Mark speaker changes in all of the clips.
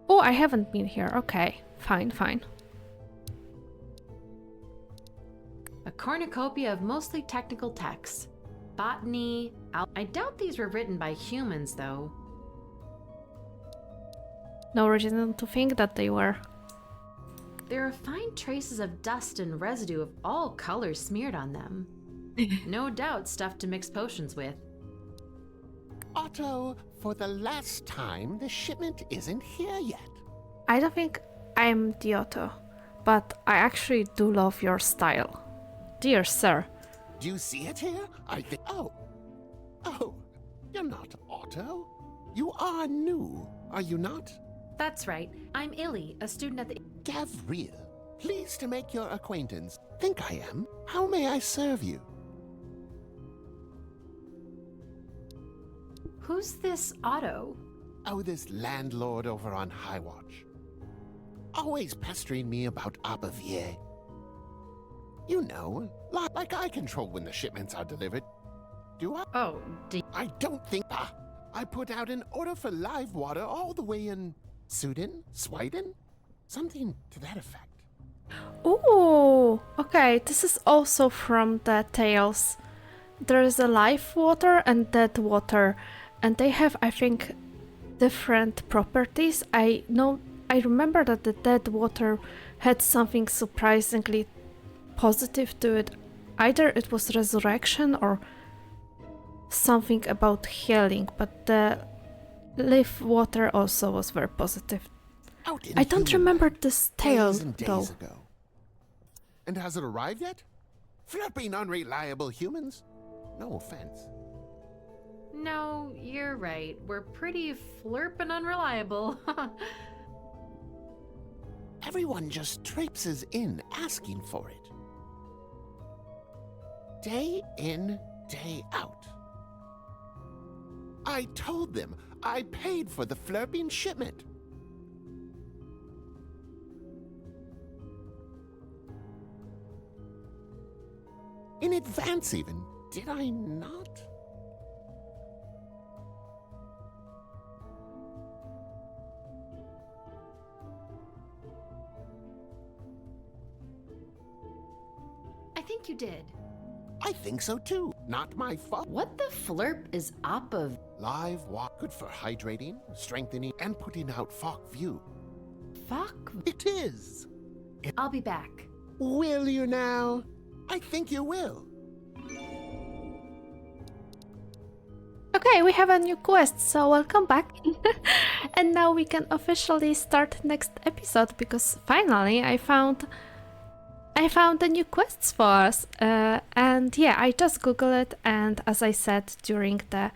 Speaker 1: Oh, I haven't been here. Okay, fine, fine.
Speaker 2: A cornucopia of mostly technical texts. Botany. I doubt these were written by humans, though.
Speaker 1: No reason to think that they were.
Speaker 2: There are fine traces of dust and residue of all colors smeared on them. No doubt stuff to mix potions with.
Speaker 3: Otto, for the last time, the shipment isn't here yet.
Speaker 1: I don't think I'm the Otto, but I actually do love your style. Dear sir.
Speaker 3: Do you see it here? I think. Oh, you're not Otto. You are new, are you not?
Speaker 2: That's right. I'm Illy, a student at the...
Speaker 3: Gavril, pleased to make your acquaintance. Think I am. How may I serve you?
Speaker 2: Who's this Otto?
Speaker 3: Oh, this landlord over on High Watch. Always pestering me about Abavier. You know, like I control when the shipments are delivered. Do I?
Speaker 2: Oh,
Speaker 3: I don't think... I put out an order for live water all the way in... Sweden? Something to that effect.
Speaker 1: Ooh, okay, this is also from the tales. There is a live water and dead water, and they have, I think, different properties. I remember that the dead water had something surprisingly positive to it. Either it was resurrection or something about healing, but the live water also was very positive. I don't remember this tale, though.
Speaker 3: Ago. And has it arrived yet? Flipping unreliable humans? No offense.
Speaker 2: No, you're right. We're pretty flirpin' unreliable.
Speaker 3: Everyone just traipses in asking for it. Day in, day out. I told them I paid for the flirping shipment. In advance even, did I not?
Speaker 2: I think you did.
Speaker 3: I think so too. Not my fault.
Speaker 2: What the flurp is up of?
Speaker 3: Live walk, good for hydrating, strengthening, and putting out fog view.
Speaker 2: Fuck.
Speaker 3: It is.
Speaker 2: I'll be back.
Speaker 3: Will you now? I think you will.
Speaker 1: Okay, we have a new quest, so welcome back. And now we can officially start next episode, because finally I found the new quests for us. And yeah, I just googled it, and as I said during the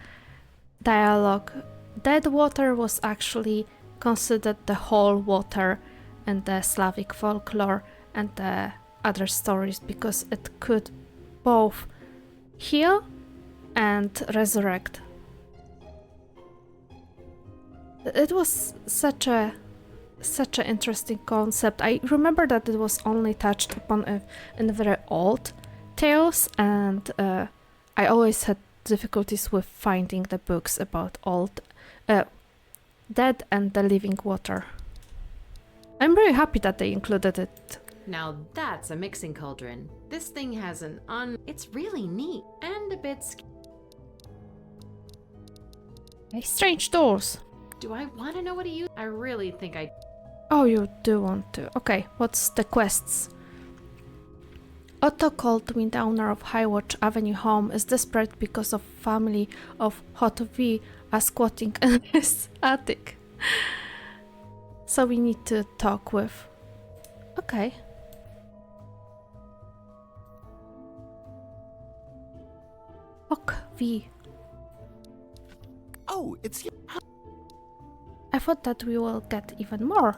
Speaker 1: dialogue, dead water was actually considered the whole water in the Slavic folklore and the other stories, because it could both heal and resurrect. It was such an interesting concept. I remember that it was only touched upon in very old tales, and I always had difficulties with finding the books about old dead and the living water. I'm very happy that they included it.
Speaker 2: Now that's a mixing cauldron. This thing has it's really neat and a bit
Speaker 1: Hey, strange doors.
Speaker 2: Do I want to know what to use? I really think I...
Speaker 1: Oh, you do want to. Okay, what's the quests? Otto Coldwin, the owner of Highwatch Avenue home, is desperate because of family of Hot V are squatting in his attic. So we need to talk with... Okay. Hot V.
Speaker 3: Oh, it's you.
Speaker 1: I thought that we will get even more.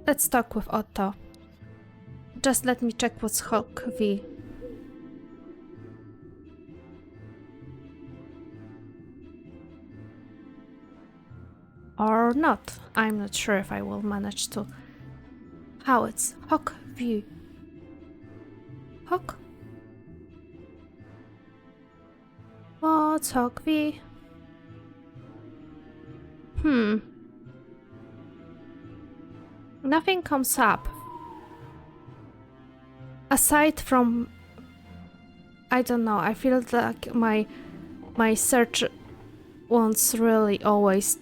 Speaker 1: Let's talk with Otto. Just let me check what's Hawk V. Or not. I'm not sure if I will manage to. How it's Hawk V. Hawk? What's Hawk V? nothing comes up. Aside from, I don't know, I feel like my search wants really always,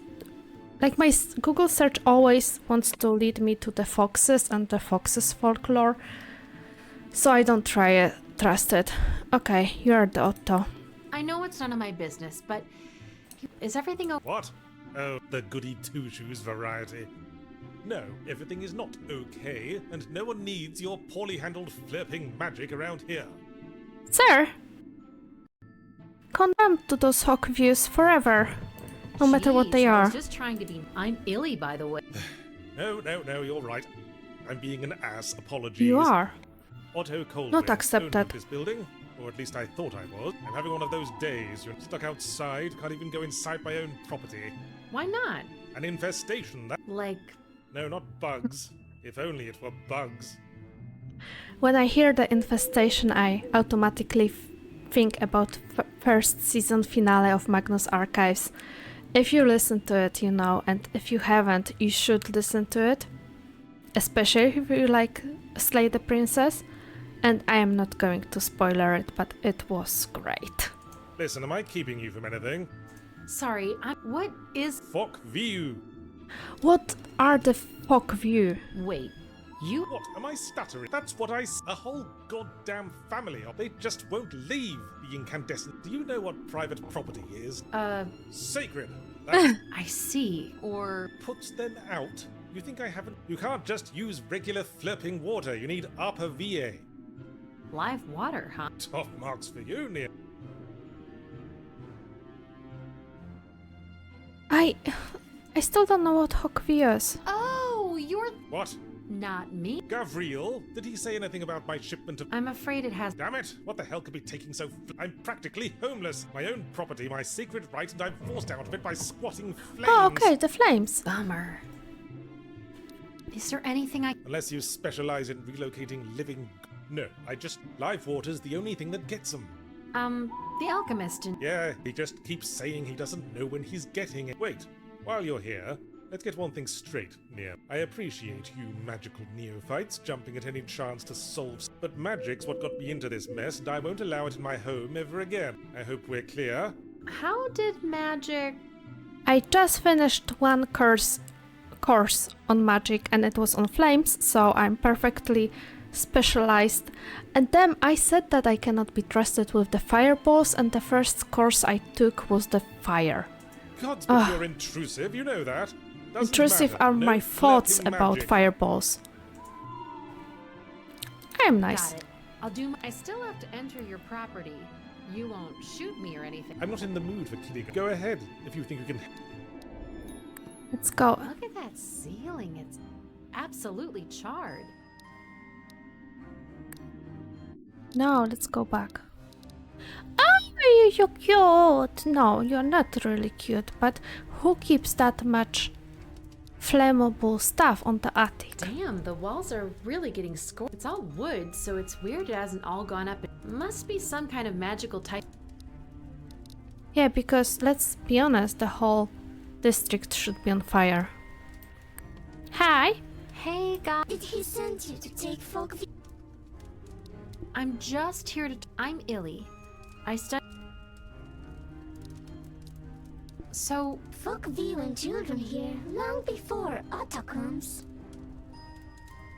Speaker 1: like my Google search always wants to lead me to the foxes and the foxes folklore, so I don't trust it. Okay, you're the Otto.
Speaker 2: I know it's none of my business, but is everything okay?
Speaker 4: What? Oh, the goody two-shoes variety. No, everything is not okay, and no one needs your poorly handled flirting magic around here.
Speaker 1: Sir! Condemned to those hawk views forever, no matter what they
Speaker 2: I
Speaker 1: are.
Speaker 2: was just trying to be. I'm Illy, by the way.
Speaker 4: No, you're right. I'm being an ass. Apologies.
Speaker 1: You are.
Speaker 4: Otto Coldwell
Speaker 1: Not accepted.
Speaker 4: owned this building, or at least I thought I was. I'm having one of those days. You're stuck outside, can't even go inside my own property.
Speaker 2: Why not?
Speaker 4: An infestation.
Speaker 2: Like,
Speaker 4: No, not bugs. If only it were bugs.
Speaker 1: When I hear the infestation, I automatically think about first season finale of Magnus Archives. If you listen to it, you know, and if you haven't, you should listen to it. Especially if you like Slay the Princess. And I am not going to spoiler it, but it was great.
Speaker 4: Listen, am I keeping you from anything?
Speaker 2: sorry, what is.
Speaker 4: Fuck view.
Speaker 1: What are the fuck view?
Speaker 2: Wait, you.
Speaker 4: What? Am I stuttering? That's what a whole goddamn family of. They just won't leave the incandescent. Do you know what private property is? Sacred. That
Speaker 2: I see. Or.
Speaker 4: puts them out. You think I haven't? You can't just use regular flirping water. You need Upper VA.
Speaker 2: Live water, huh?
Speaker 4: Top marks for you, Near.
Speaker 1: I still don't know what hawk view is.
Speaker 2: Oh, you're.
Speaker 4: What?
Speaker 2: Not me.
Speaker 4: Gavriel? Did he say anything about my shipment of...
Speaker 2: I'm afraid it has.
Speaker 4: Damn it! What the hell could be taking so... I'm practically homeless. My own property, my sacred right, and I'm forced out of it by squatting flames.
Speaker 1: Oh, okay, the flames.
Speaker 2: Bummer. Is there anything I.
Speaker 4: Unless you specialize in relocating living... No, live water's the only thing that gets them.
Speaker 2: The alchemist and.
Speaker 4: Yeah, he just keeps saying he doesn't know when he's getting it. Wait, while you're here, let's get one thing straight, Near. I appreciate you magical neophytes jumping at any chance to solve... But magic's what got me into this mess, and I won't allow it in my home ever again. I hope we're clear.
Speaker 2: How did magic.
Speaker 1: I just finished one course on magic and it was on flames, so I'm perfectly specialized. And then I said that I cannot be trusted with the fireballs, and the first course I took was the fire.
Speaker 4: Gods, but you're intrusive, you know that. Doesn't
Speaker 1: Intrusive
Speaker 4: matter.
Speaker 1: are
Speaker 4: No
Speaker 1: my thoughts
Speaker 4: flirting
Speaker 1: about
Speaker 4: magic.
Speaker 1: fireballs. I am nice.
Speaker 2: Got it. I'll do. I still have to enter your property. You won't shoot me or anything.
Speaker 4: I'm not in the mood for killing. Go ahead, if you think you can...
Speaker 1: Let's go.
Speaker 2: Look at that ceiling. It's absolutely charred.
Speaker 1: No, let's go back. Oh, you're cute. No, you're not really cute, but who keeps that much flammable stuff on the attic?
Speaker 2: Damn, the walls are really getting scorched. It's all wood, so it's weird it hasn't all gone up. It must be some kind of magical type.
Speaker 1: Yeah, because let's be honest, the whole district should be on fire. Hi.
Speaker 2: Hey, guys.
Speaker 5: Did he send you to take folk view?
Speaker 2: I'm just here to. I'm Illy. I study. So,
Speaker 5: Folk view and children here long before Otto comes.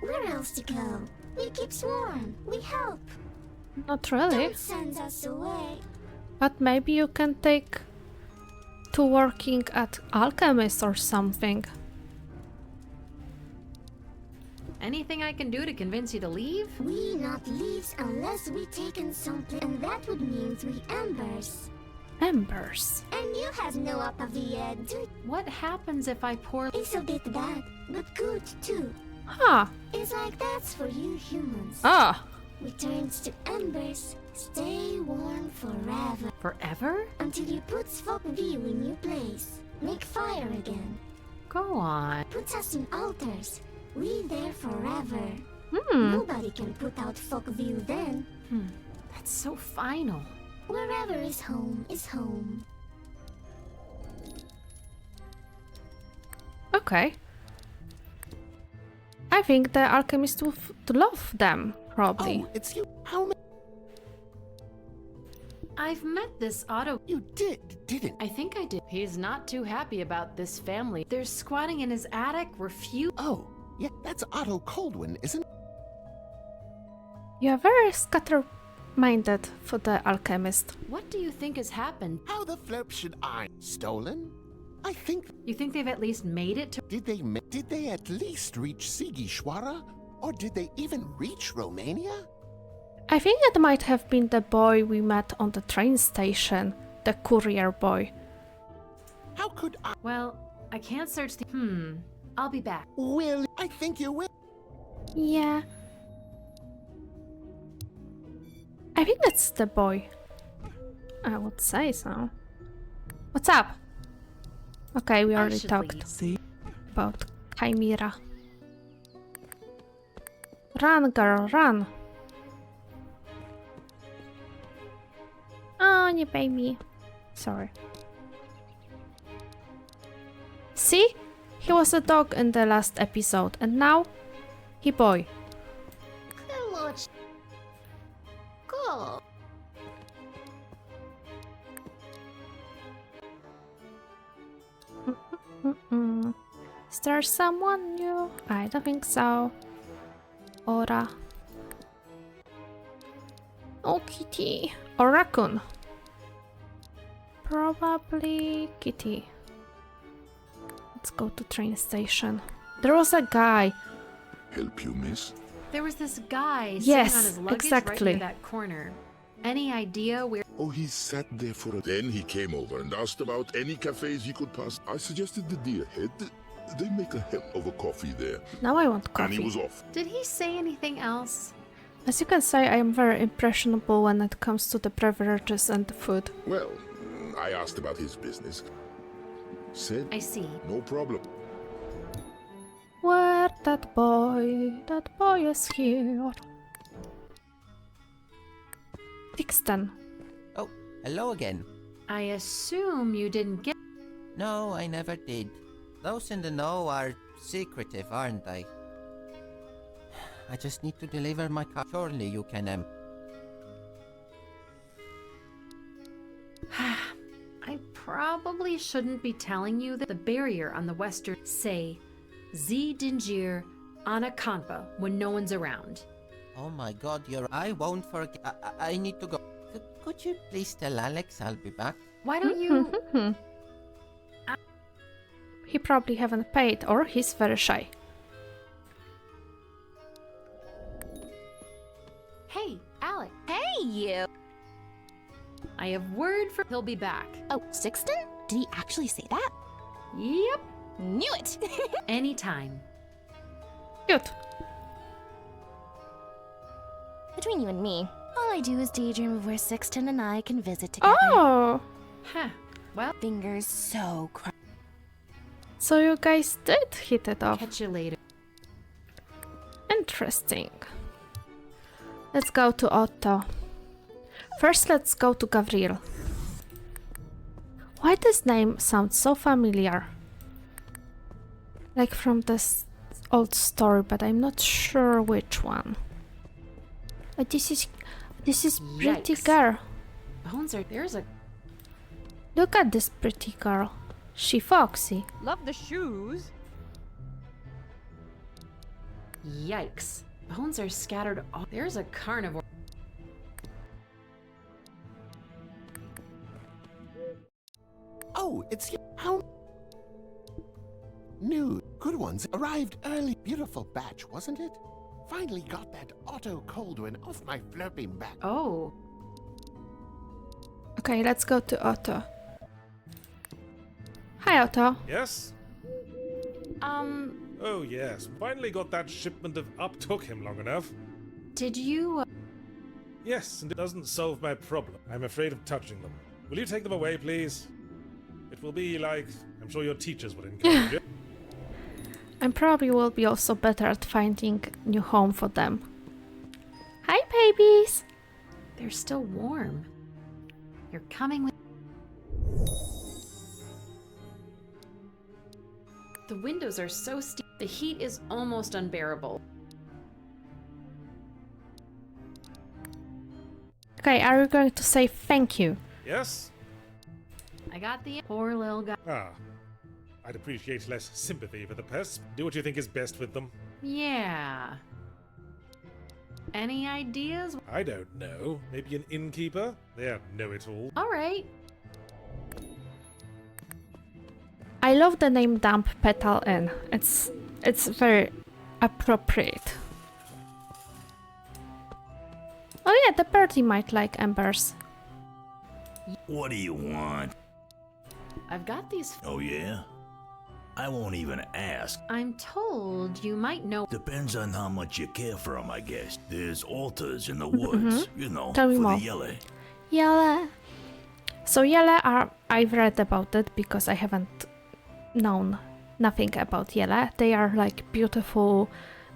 Speaker 5: Where else to go? We keep warm. We help.
Speaker 1: Not really,
Speaker 5: Don't send us away.
Speaker 1: but maybe you can take to working at alchemist or something.
Speaker 2: anything I can do to convince you to leave?
Speaker 5: We not leaves unless we taken something, and that would mean 3 embers.
Speaker 1: Embers.
Speaker 5: And you has no upper yet, do
Speaker 2: What happens if I pour?
Speaker 5: It's a bit bad, but good too.
Speaker 1: Huh.
Speaker 5: It's like that's for you humans.
Speaker 1: Ah.
Speaker 5: Returns to embers, stay warm forever.
Speaker 2: Forever?
Speaker 5: Until you put folk view in your place. Make fire again.
Speaker 2: Go on.
Speaker 5: Puts us in altars. We there forever.
Speaker 1: Hmm.
Speaker 5: Nobody can put out folk view then.
Speaker 2: That's so final.
Speaker 5: Wherever is home is home.
Speaker 1: Okay. I think the alchemist would love them, probably.
Speaker 3: Oh, it's you. How many?
Speaker 2: I've met this Otto.
Speaker 3: You didn't?
Speaker 2: I think I did. He's not too happy about this family. They're squatting in his attic,
Speaker 3: Oh, yeah, that's Otto Coldwin, isn't it?
Speaker 1: You are very scatter-minded for the alchemist.
Speaker 2: What do you think has happened?
Speaker 3: How the flip should I? Stolen? I think.
Speaker 2: You think they've at least made it to.
Speaker 3: Did they at least reach Sigishwara? Or did they even reach Romania?
Speaker 1: I think it might have been the boy we met on the train station, the courier boy.
Speaker 3: How could I?
Speaker 2: Well, I can't search the. I'll be back.
Speaker 3: Will? I think you will.
Speaker 1: Yeah. I think that's the boy. I would say so. What's up? Okay, we already
Speaker 2: should
Speaker 1: talked
Speaker 2: leave.
Speaker 1: about Chimera. Run, girl, run! Oh, nie baby. Sorry. See? He was a dog in the last episode, and now he boy.
Speaker 5: Hello. Go.
Speaker 1: Is there someone new? I don't think so. Ora. Oh, kitty. Or raccoon. Probably kitty. Let's go to train station. There was a guy.
Speaker 6: Help you, miss?
Speaker 2: There was this guy
Speaker 1: Yes,
Speaker 2: sitting on his luggage
Speaker 1: exactly.
Speaker 2: right near that corner. Any idea where?
Speaker 6: Oh, he sat there for a... Then he came over and asked about any cafes he could pass. I suggested the Deer Head. They make a hell of a coffee there.
Speaker 1: Now I want
Speaker 6: And he
Speaker 1: coffee.
Speaker 6: was off.
Speaker 2: Did he say anything else?
Speaker 1: As you can see, I am very impressionable when it comes to the beverages and the food.
Speaker 6: Well, I asked about his business. Said,
Speaker 2: I see.
Speaker 6: no problem.
Speaker 1: Where that boy is here. Dixon.
Speaker 7: Oh, hello again.
Speaker 2: I assume you didn't get.
Speaker 7: No, I never did. Those in the know are secretive, aren't they? I just need to deliver my car. Surely you can,
Speaker 2: I probably shouldn't be telling you that the barrier on the western say Z Dingir Anakanpa when no one's around.
Speaker 7: Oh my god, I won't forget. I need to go. Could you please tell Alex I'll be back?
Speaker 2: Why don't you?
Speaker 1: He probably haven't paid, or he's very shy.
Speaker 2: Hey, Alec.
Speaker 8: Hey, you!
Speaker 2: I have word for he'll be back.
Speaker 8: Oh, Sixton? Did he actually say that?
Speaker 2: Yep.
Speaker 8: Knew it!
Speaker 2: Anytime.
Speaker 1: Cute.
Speaker 8: Between you and me, all I do is daydream of where Sixton and I can visit together.
Speaker 1: Oh!
Speaker 2: Huh. Well,
Speaker 8: Fingers so crossed.
Speaker 1: So you guys did hit it off.
Speaker 2: catch you later.
Speaker 1: Interesting. Let's go to Otto. First, let's go to Gavril. Why this name sounds so familiar? Like from this old story, but I'm not sure which one. This is pretty
Speaker 2: Yikes.
Speaker 1: girl.
Speaker 2: Bones are there's a
Speaker 1: Look at this pretty girl. She foxy.
Speaker 9: Love the shoes.
Speaker 2: yikes. Bones are scattered all there's a carnivore.
Speaker 3: Oh, it's you. How? New, good ones arrived early. Beautiful batch, wasn't it? Finally got that Otto Coldwin off my flirping back.
Speaker 2: Oh.
Speaker 1: Okay, let's go to Otto. Hi, Otto.
Speaker 4: Yes? Oh, yes. Finally got that shipment of up. Took him long enough.
Speaker 2: Did you
Speaker 4: Yes, and it doesn't solve my problem. I'm afraid of touching them. Will you take them away, please? It will be like... I'm sure your teachers would encourage it.
Speaker 1: I probably will be also better at finding new home for them. Hi, babies!
Speaker 2: they're still warm. You're coming with the windows are so steep. The heat is almost unbearable.
Speaker 1: Okay, are you going to say thank you?
Speaker 4: Yes?
Speaker 2: I got the poor little guy.
Speaker 4: Ah. I'd appreciate less sympathy for the pests. Do what you think is best with them.
Speaker 2: Yeah. Any ideas?
Speaker 4: I don't know. Maybe an innkeeper? They're know-it-all.
Speaker 2: All right.
Speaker 1: I love the name Damp Petal Inn. It's very appropriate. Oh yeah, the birdie might like embers.
Speaker 9: What do you want?
Speaker 2: I've got these.
Speaker 9: Oh, yeah? I won't even ask.
Speaker 2: I'm told you might know.
Speaker 9: Depends on how much you care for them, I guess. There's altars in the woods, you know,
Speaker 1: Tell me
Speaker 9: for
Speaker 1: more.
Speaker 9: the Illy.
Speaker 1: Yele. So Yele I've read about it because I haven't known nothing about Yele. They are like beautiful,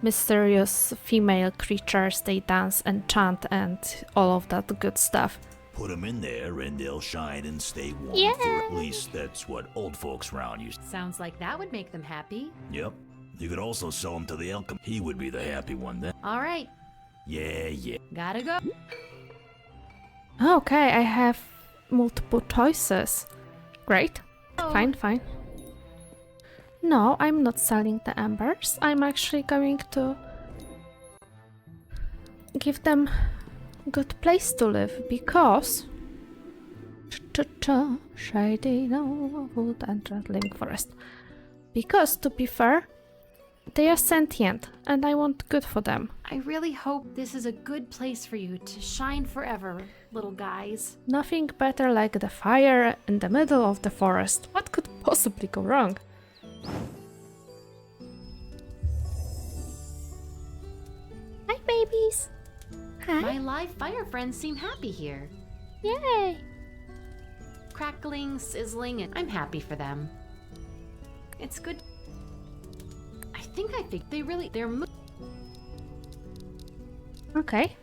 Speaker 1: mysterious female creatures. They dance and chant and all of that good stuff.
Speaker 9: Put them in there and they'll shine and stay warm.
Speaker 1: Yeah.
Speaker 9: For at least that's what old folks around used.
Speaker 2: Sounds like that would make them happy.
Speaker 9: Yep. You could also sell them to the alchemist. He would be the happy one then.
Speaker 2: All right.
Speaker 9: Yeah.
Speaker 2: Gotta go.
Speaker 1: Okay, I have multiple choices. Great.
Speaker 2: Oh.
Speaker 1: Fine. No, I'm not selling the embers. I'm actually going to give them a good place to live because shady no wood and living forest. Because to be fair, they are sentient and I want good for them.
Speaker 2: I really hope this is a good place for you to shine forever, little guys.
Speaker 1: Nothing better like the fire in the middle of the forest. What could possibly go wrong? Hi, babies. Hi.
Speaker 2: My live fire friends seem happy here.
Speaker 1: Yay.
Speaker 2: Crackling, sizzling, and I'm happy for them. It's good. I think they're
Speaker 1: Okay.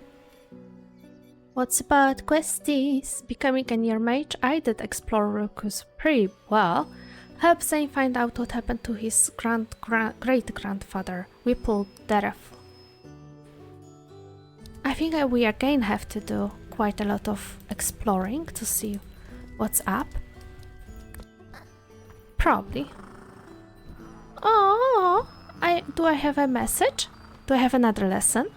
Speaker 1: What's about questies? Becoming a Near-Mage, I did explore Rukus pretty well. Help Zane find out what happened to his great-grandfather, Whipple Deref. I think we again have to do quite a lot of exploring to see what's up. Probably. Oh, do I have a message? Do I have another lesson?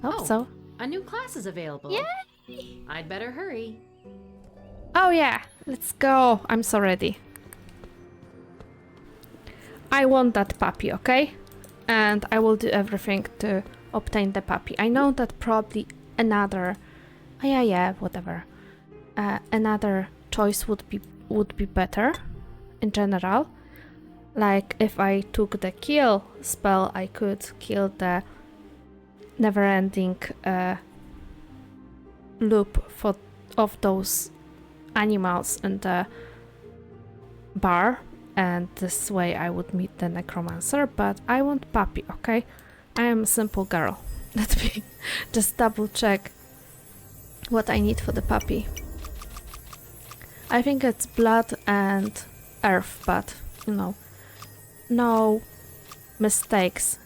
Speaker 1: Hope
Speaker 2: Oh.
Speaker 1: so.
Speaker 2: A new class is available.
Speaker 1: Yay!
Speaker 2: I'd better hurry.
Speaker 1: Oh yeah, let's go. I'm so ready. I want that puppy, okay? And I will do everything to obtain the puppy. I know that probably another... Oh, yeah, whatever. Another choice would be better in general. Like if I took the kill spell, I could kill the never-ending loop of those animals in the bar, and this way I would meet the necromancer. But I want puppy, okay? I am a simple girl. Let me just double check what I need for the puppy. I think it's blood and earth, but you know, no mistakes.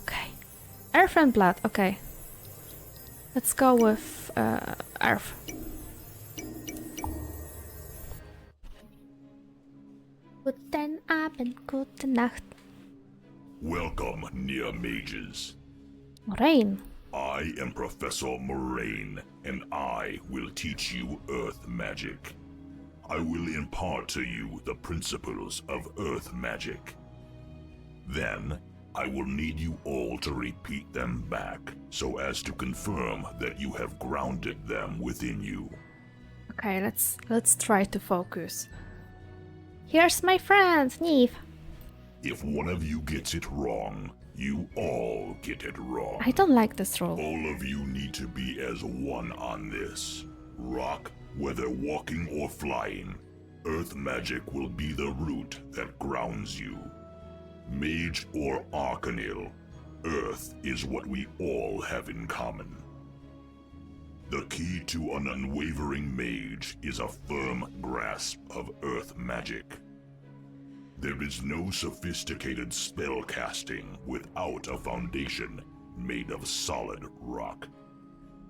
Speaker 1: Okay, earth and blood. Okay, let's go with earth. Guten Abend, gute Nacht.
Speaker 6: Welcome, Near-Mages.
Speaker 1: Moraine.
Speaker 6: I am Professor Moraine, and I will teach you Earth magic. I will impart to you the principles of Earth magic. Then, I will need you all to repeat them back, so as to confirm that you have grounded them within you.
Speaker 1: Okay, let's try to focus. Here's my friend, Neve.
Speaker 6: If one of you gets it wrong, you all get it wrong.
Speaker 1: I don't like this rule.
Speaker 6: All of you need to be as one on this. Rock, whether walking or flying. Earth magic will be the root that grounds you. Mage or Arcanil, Earth is what we all have in common. The key to an unwavering mage is a firm grasp of Earth magic. There is no sophisticated spell casting without a foundation made of solid rock.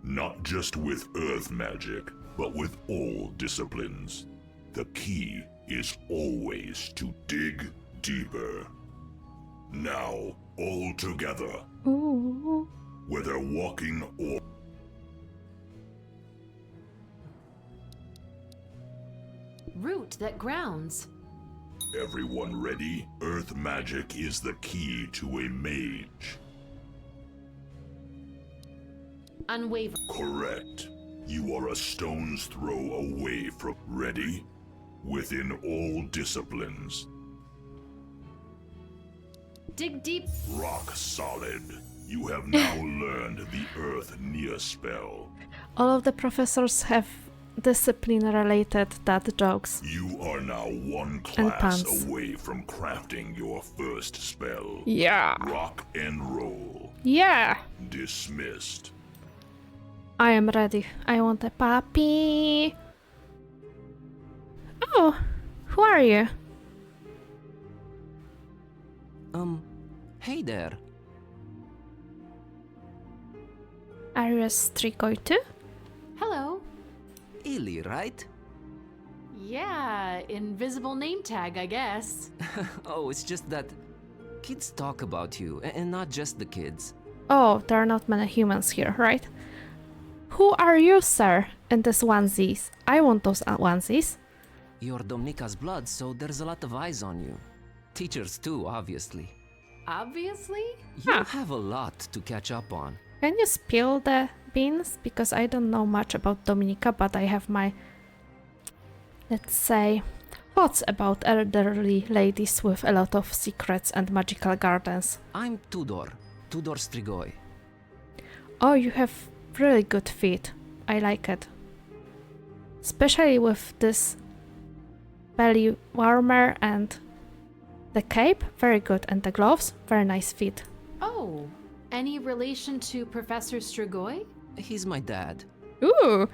Speaker 6: Not just with earth magic, but with all disciplines. The key is always to dig deeper. Now, all together,
Speaker 1: Ooh.
Speaker 6: whether walking or...
Speaker 2: Root that grounds.
Speaker 6: Everyone ready? Earth magic is the key to a mage.
Speaker 2: Unwaver.
Speaker 6: Correct. You are a stone's throw away from ready within all disciplines.
Speaker 2: Dig deep.
Speaker 6: Rock solid. You have now learned the Earth Near spell.
Speaker 1: All of the professors have discipline-related dad jokes.
Speaker 6: You are now one
Speaker 1: And
Speaker 6: class
Speaker 1: puns.
Speaker 6: away from crafting your first spell.
Speaker 1: Yeah.
Speaker 6: Rock and roll.
Speaker 1: Yeah.
Speaker 6: Dismissed.
Speaker 1: I am ready. I want a puppy. Oh, who are you?
Speaker 10: Hey there.
Speaker 1: Are you a Strigoi too?
Speaker 2: Hello.
Speaker 10: Illy, right?
Speaker 2: Yeah, invisible name tag, I guess.
Speaker 10: Oh, it's just that kids talk about you, and not just the kids.
Speaker 1: Oh, there are not many humans here, right? Who are you, sir, in this onesies? I want those onesies.
Speaker 10: You're Domnika's blood, so there's a lot of eyes on you. Teachers too, obviously.
Speaker 2: Obviously?
Speaker 10: You
Speaker 1: Huh.
Speaker 10: have a lot to catch up on.
Speaker 1: Can you spill the beans? Because I don't know much about Dominika, but I have my, let's say, thoughts about elderly ladies with a lot of secrets and magical gardens.
Speaker 10: I'm Tudor Strigoi.
Speaker 1: Oh, you have really good feet. I like it. Especially with this belly warmer and the cape, very good, and the gloves, very nice fit.
Speaker 2: Oh, any relation to Professor Strigoi?
Speaker 10: He's my dad.
Speaker 1: Ooh,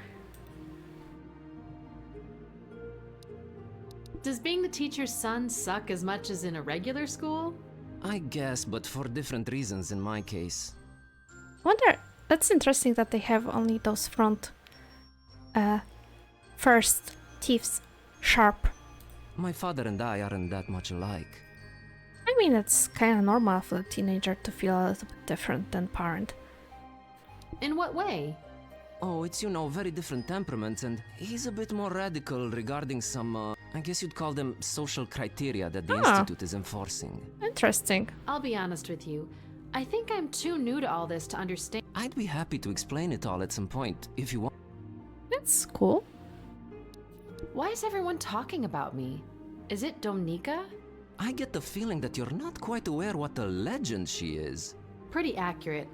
Speaker 2: Does being the teacher's son suck as much as in a regular school?
Speaker 10: I guess, but for different reasons in my case.
Speaker 1: wonder. That's interesting that they have only those front, first teeth sharp.
Speaker 10: My father and I aren't that much alike.
Speaker 1: I mean, it's kind of normal for a teenager to feel a little bit different than parent.
Speaker 2: In what way?
Speaker 10: Oh, it's, very different temperaments, and he's a bit more radical regarding some, I guess you'd call them social criteria that the
Speaker 1: Ah.
Speaker 10: Institute is enforcing.
Speaker 1: Interesting.
Speaker 2: I'll be honest with you. I think I'm too new to all this to understand.
Speaker 10: I'd be happy to explain it all at some point, if you want.
Speaker 1: That's cool.
Speaker 2: Why is everyone talking about me? Is it Domnika?
Speaker 10: I get the feeling that you're not quite aware what a legend she is.
Speaker 2: Pretty accurate.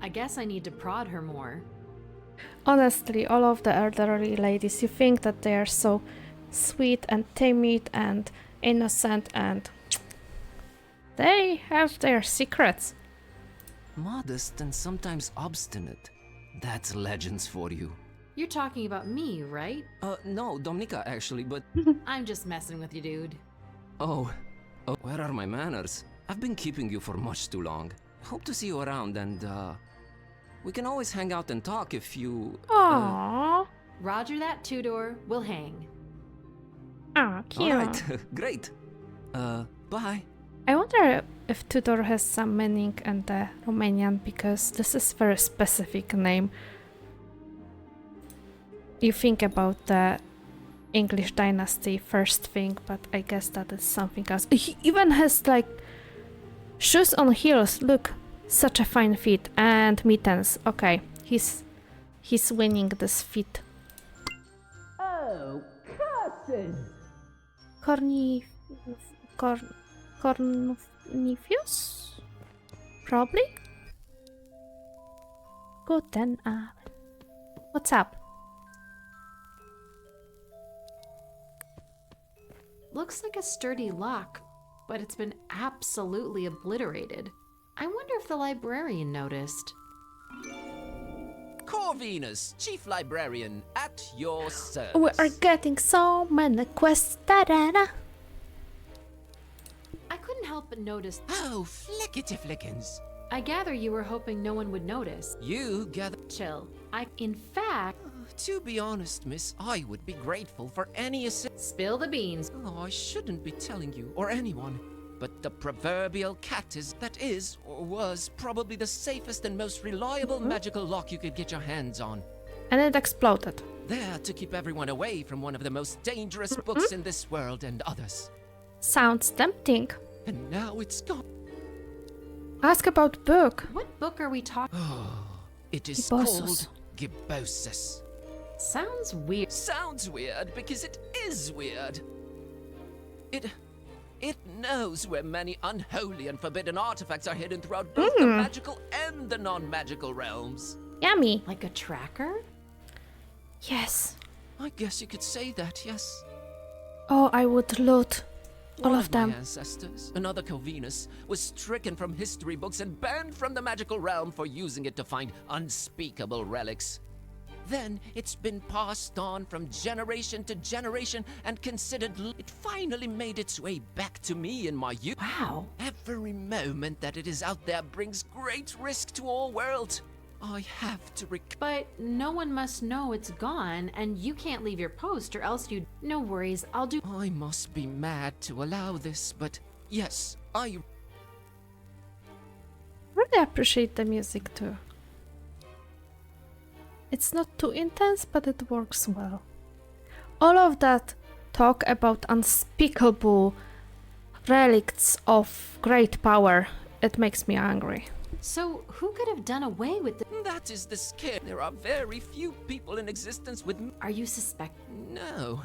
Speaker 2: I guess I need to prod her more.
Speaker 1: Honestly, all of the elderly ladies, you think that they are so sweet and timid and innocent, and they have their secrets.
Speaker 10: Modest and sometimes obstinate. That's legends for you.
Speaker 2: You're talking about me, right?
Speaker 10: No, Domnika actually, but...
Speaker 2: I'm just messing with you, dude.
Speaker 10: Oh, where are my manners? I've been keeping you for much too long. Hope to see you around, and we can always hang out and talk if you...
Speaker 1: Aww.
Speaker 2: Roger that, Tudor. We'll hang.
Speaker 1: Ah, cute.
Speaker 10: Alright, great. Bye.
Speaker 1: I wonder if Tudor has some meaning in the Romanian, because this is very specific name. You think about the English dynasty first thing, but I guess that is something else. He even has like shoes on heels. Look, such a fine feet, and mittens. Okay, he's winning this feat.
Speaker 11: Oh, curses!
Speaker 1: Cornelius? Probably? Guten Abend. What's up?
Speaker 2: Looks like a sturdy lock, but it's been absolutely obliterated. I wonder if the librarian noticed.
Speaker 12: Corvinus, Chief Librarian, at your service.
Speaker 1: We are getting so many quests. Da-da-da.
Speaker 2: couldn't help but notice.
Speaker 12: Oh, flickety flickins.
Speaker 2: I gather you were hoping no one would notice.
Speaker 12: You gather.
Speaker 2: Chill. In fact,
Speaker 12: To be honest, miss, I would be grateful for any assistance.
Speaker 2: spill the beans.
Speaker 12: Oh, I shouldn't be telling you or anyone, but the proverbial cat that is, or was, probably the safest and most reliable magical lock you could get your hands on.
Speaker 1: And it exploded.
Speaker 12: There to keep everyone away from one of the most dangerous books in this world and others.
Speaker 1: Sounds tempting.
Speaker 12: And now it's gone.
Speaker 1: Ask about book.
Speaker 2: What book are we talking?
Speaker 12: It is
Speaker 1: Gibbosus.
Speaker 12: called Gibbosus.
Speaker 2: Sounds weird.
Speaker 12: Sounds weird because it is weird. It knows where many unholy and forbidden artifacts are hidden throughout both the magical and the non-magical realms.
Speaker 1: Yummy.
Speaker 2: Like a tracker?
Speaker 1: Yes.
Speaker 12: I guess you could say that, yes.
Speaker 1: Oh, I would loot all
Speaker 12: One
Speaker 1: of them.
Speaker 12: my ancestors, another Corvinus, was stricken from history books and banned from the magical realm for using it to find unspeakable relics. Then it's been passed on from generation to generation and considered. It finally made its way back to me in my youth.
Speaker 2: Wow.
Speaker 12: Every moment that it is out there brings great risk to all worlds. I have to
Speaker 2: But no one must know it's gone, and you can't leave your post or else you. No worries, I'll do.
Speaker 12: I must be mad to allow this, but yes, I
Speaker 1: Really appreciate the music too. It's not too intense, but it works well. All of that talk about unspeakable relicts of great power, it makes me angry.
Speaker 2: So, who could have done away with the.
Speaker 12: That is the scare. There are very few people in existence with.
Speaker 2: Are you suspect?
Speaker 12: No.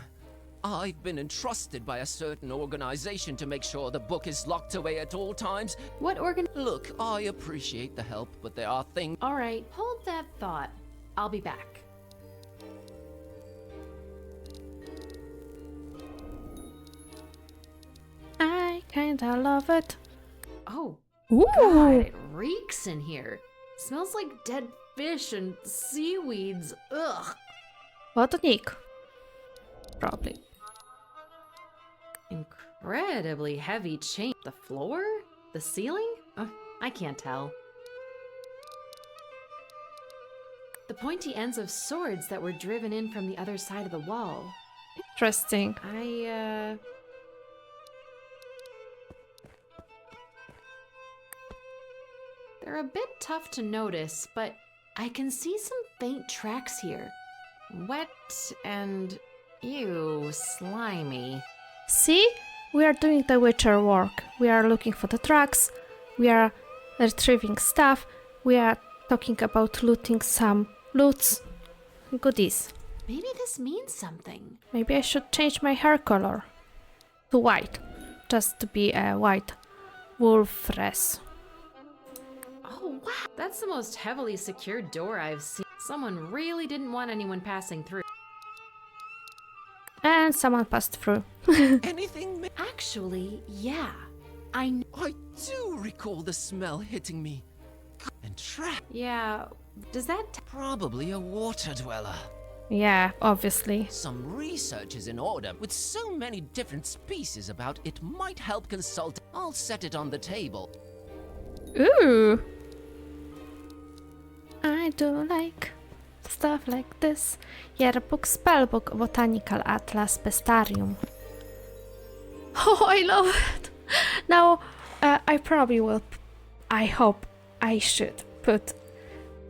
Speaker 12: I've been entrusted by a certain organization to make sure the book is locked away at all times.
Speaker 2: What organ?
Speaker 12: Look, I appreciate the help, but there are things.
Speaker 2: Alright, hold that thought. I'll be back.
Speaker 1: I kinda love it.
Speaker 2: Oh,
Speaker 1: Ooh!
Speaker 2: God, it reeks in here. Smells like dead fish and seaweeds. Ugh.
Speaker 1: What Nick? Probably.
Speaker 2: Incredibly heavy chain. The floor? The ceiling? I can't tell. The pointy ends of swords that were driven in from the other side of the wall.
Speaker 1: Interesting.
Speaker 2: They're a bit tough to notice, but I can see some faint tracks here. Wet and, ew, slimy.
Speaker 1: See? We are doing the Witcher work. We are looking for the tracks. We are retrieving stuff. We are talking about looting some loots. Goodies.
Speaker 2: Maybe this means something.
Speaker 1: Maybe I should change my hair color to white. Just to be a white wolfress.
Speaker 2: Oh, wow. That's the most heavily secured door I've seen. Someone really didn't want anyone passing through.
Speaker 1: And someone passed through.
Speaker 12: Anything?
Speaker 2: Actually, yeah.
Speaker 12: I do recall the smell hitting me. And trap.
Speaker 2: Yeah, does that...
Speaker 12: Probably a water dweller.
Speaker 1: Yeah, obviously.
Speaker 12: Some research is in order. With so many different species about, it might help consult. I'll set it on the table.
Speaker 1: Ooh! I do like stuff like this. Yearbook, Spellbook, Botanical Atlas, Bestarium. Oh, I love it! Now, I probably will, I hope I should put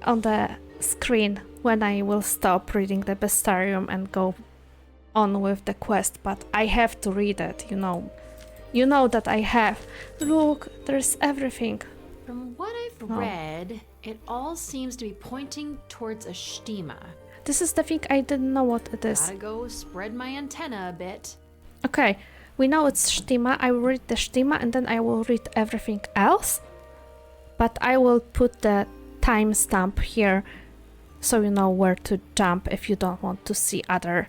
Speaker 1: on the screen when I will stop reading the Bestarium and go on with the quest, but I have to read it, you know. You know that I have. Look, there's everything.
Speaker 2: From what I've read, it all seems to be pointing towards a stima.
Speaker 1: This is the thing I didn't know what it is.
Speaker 2: Gotta go spread my antenna a bit.
Speaker 1: Okay, we know it's Stima. I will read the Stima and then I will read everything else. But I will put the timestamp here so you know where to jump if you don't want to see other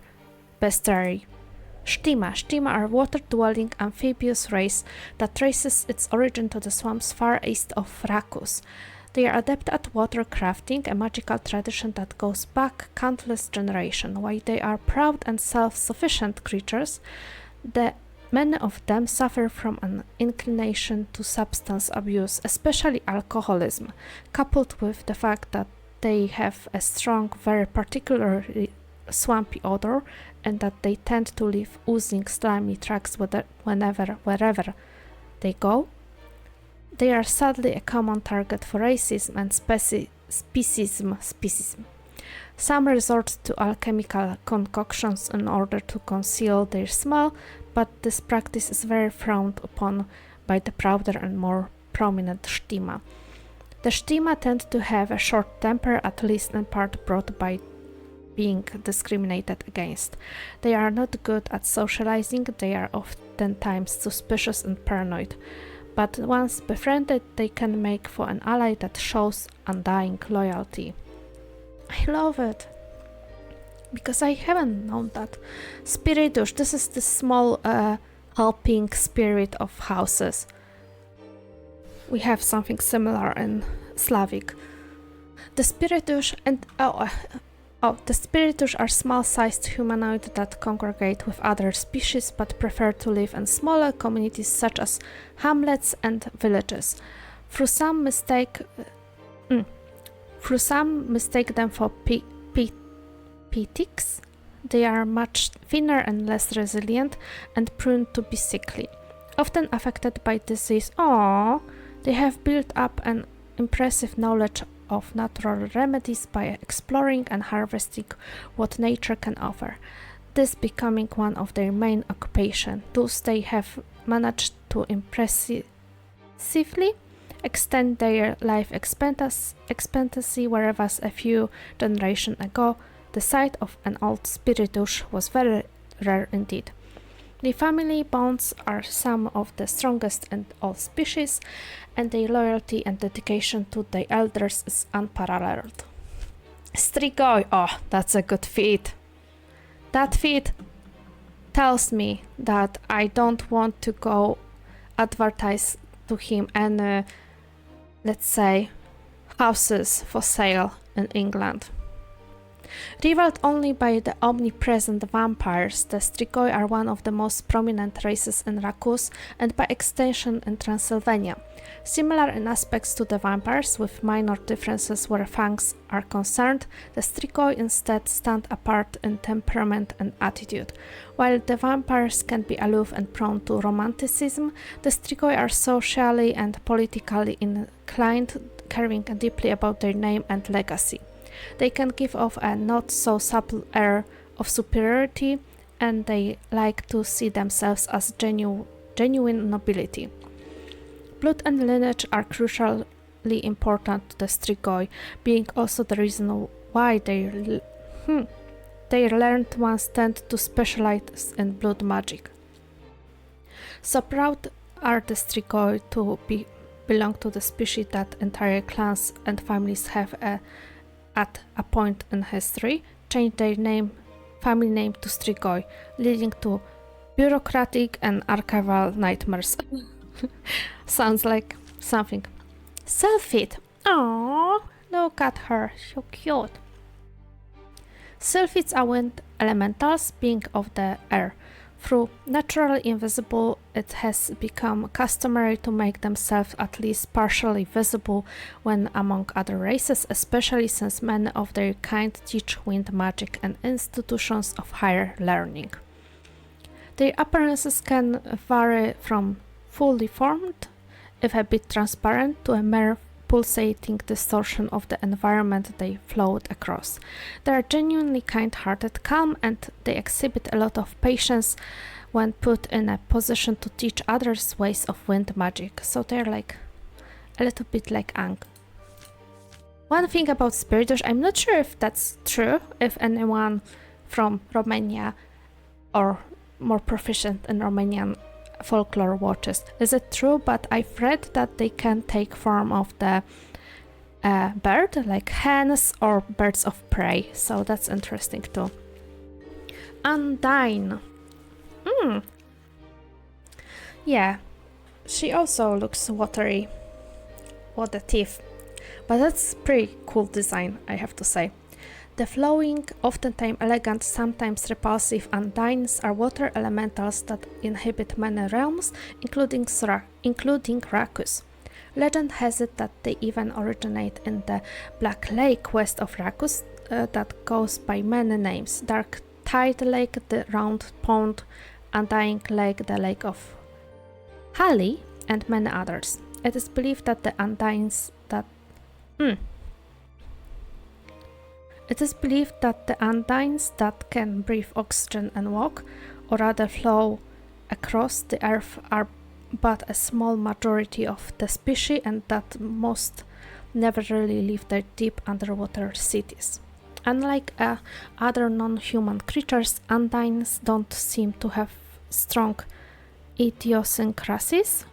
Speaker 1: bestiary. Stima. Stima are water-dwelling amphibious race that traces its origin to the swamps far east of Rakus. They are adept at water crafting, a magical tradition that goes back countless generations. While they are proud and self-sufficient creatures, the Many of them suffer from an inclination to substance abuse, especially alcoholism, coupled with the fact that they have a strong, very particularly swampy odor, and that they tend to leave oozing, slimy tracks wherever they go. They are sadly a common target for racism and speciesism. Some resort to alchemical concoctions in order to conceal their smell, but this practice is very frowned upon by the prouder and more prominent Shtima. The Shtima tend to have a short temper, at least in part brought by being discriminated against. They are not good at socializing, they are oftentimes suspicious and paranoid, but once befriended they can make for an ally that shows undying loyalty. I love it, because I haven't known that. Spiridush, this is the small helping spirit of houses. We have something similar in Slavic. The Spiridush the Spiridush are small-sized humanoid that congregate with other species but prefer to live in smaller communities such as hamlets and villages. Through some mistake them for pitics. They are much thinner and less resilient and prone to be sickly. Often affected by disease, they have built up an impressive knowledge of natural remedies by exploring and harvesting what nature can offer, this becoming one of their main occupations. Thus they have managed to impressively extend their life expectancy, whereas a few generations ago the sight of an old spiritush was very rare indeed. The family bonds are some of the strongest in all species, and their loyalty and dedication to their elders is unparalleled. Strigoi, that's a good feat. That feat tells me that I don't want to go advertise to him any, let's say, houses for sale in England. Rivaled only by the omnipresent vampires, the Strigoi are one of the most prominent races in Rakus and by extension in Transylvania. Similar in aspects to the vampires, with minor differences where fangs are concerned, the Strigoi instead stand apart in temperament and attitude. While the vampires can be aloof and prone to romanticism, the Strigoi are socially and politically inclined, caring deeply about their name and legacy. They can give off a not so subtle air of superiority, and they like to see themselves as genuine nobility. Blood and lineage are crucially important to the Strigoi, being also the reason why their learned ones tend to specialize in blood magic. So proud are the Strigoi to belong to the species that entire clans and families have at a point in history changed their family name to Strigoi, leading to bureaucratic and archival nightmares. Sounds like something. Sylphid. Aww, look at her, so cute. Sylphids are wind elementals, being of the air. Through naturally invisible, it has become customary to make themselves at least partially visible when among other races, especially since many of their kind teach wind magic and institutions of higher learning. Their appearances can vary from fully formed, if a bit transparent, to a mere pulsating distortion of the environment they float across. They are genuinely kind-hearted, calm, and they exhibit a lot of patience when put in a position to teach others ways of wind magic, so they're like a little bit like Ang. One thing about Spiritush, I'm not sure if that's true, if anyone from Romania or more proficient in Romanian folklore watches. Is it true? But I've read that they can take form of the bird, like hens or birds of prey, so that's interesting too. Undine. Yeah, she also looks watery. What a teeth. But that's pretty cool design, I have to say. The flowing, oftentimes elegant, sometimes repulsive Undines are water elementals that inhabit many realms, including Rakus. Legend has it that they even originate in the Black Lake west of Rakus that goes by many names: Dark Tide Lake, the Round Pond, Undying Lake, the Lake of Hali, and many others. It is believed that the Undines that can breathe oxygen and walk, or rather flow across the earth, are but a small majority of the species, and that most never really leave their deep underwater cities. Unlike other non-human creatures, Undines don't seem to have strong idiosyncrasies,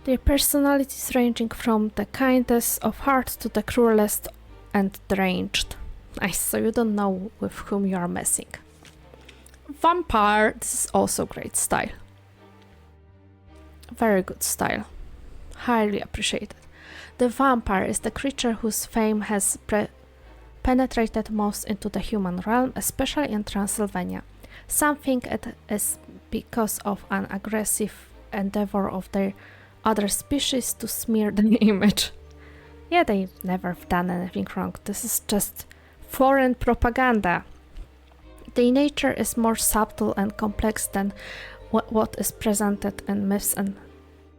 Speaker 1: their personalities ranging from the kindest of hearts to the cruelest and deranged. Nice, so you don't know with whom you are messing. Vampire, this is also great style. Very good style. Highly appreciated. The vampire is the creature whose fame has penetrated most into the human realm, especially in Transylvania. Some think it is because of an aggressive endeavor of their other species to smear the image. Yeah, they've never done anything wrong. This is just foreign propaganda. Their nature is more subtle and complex than what is presented in myths, and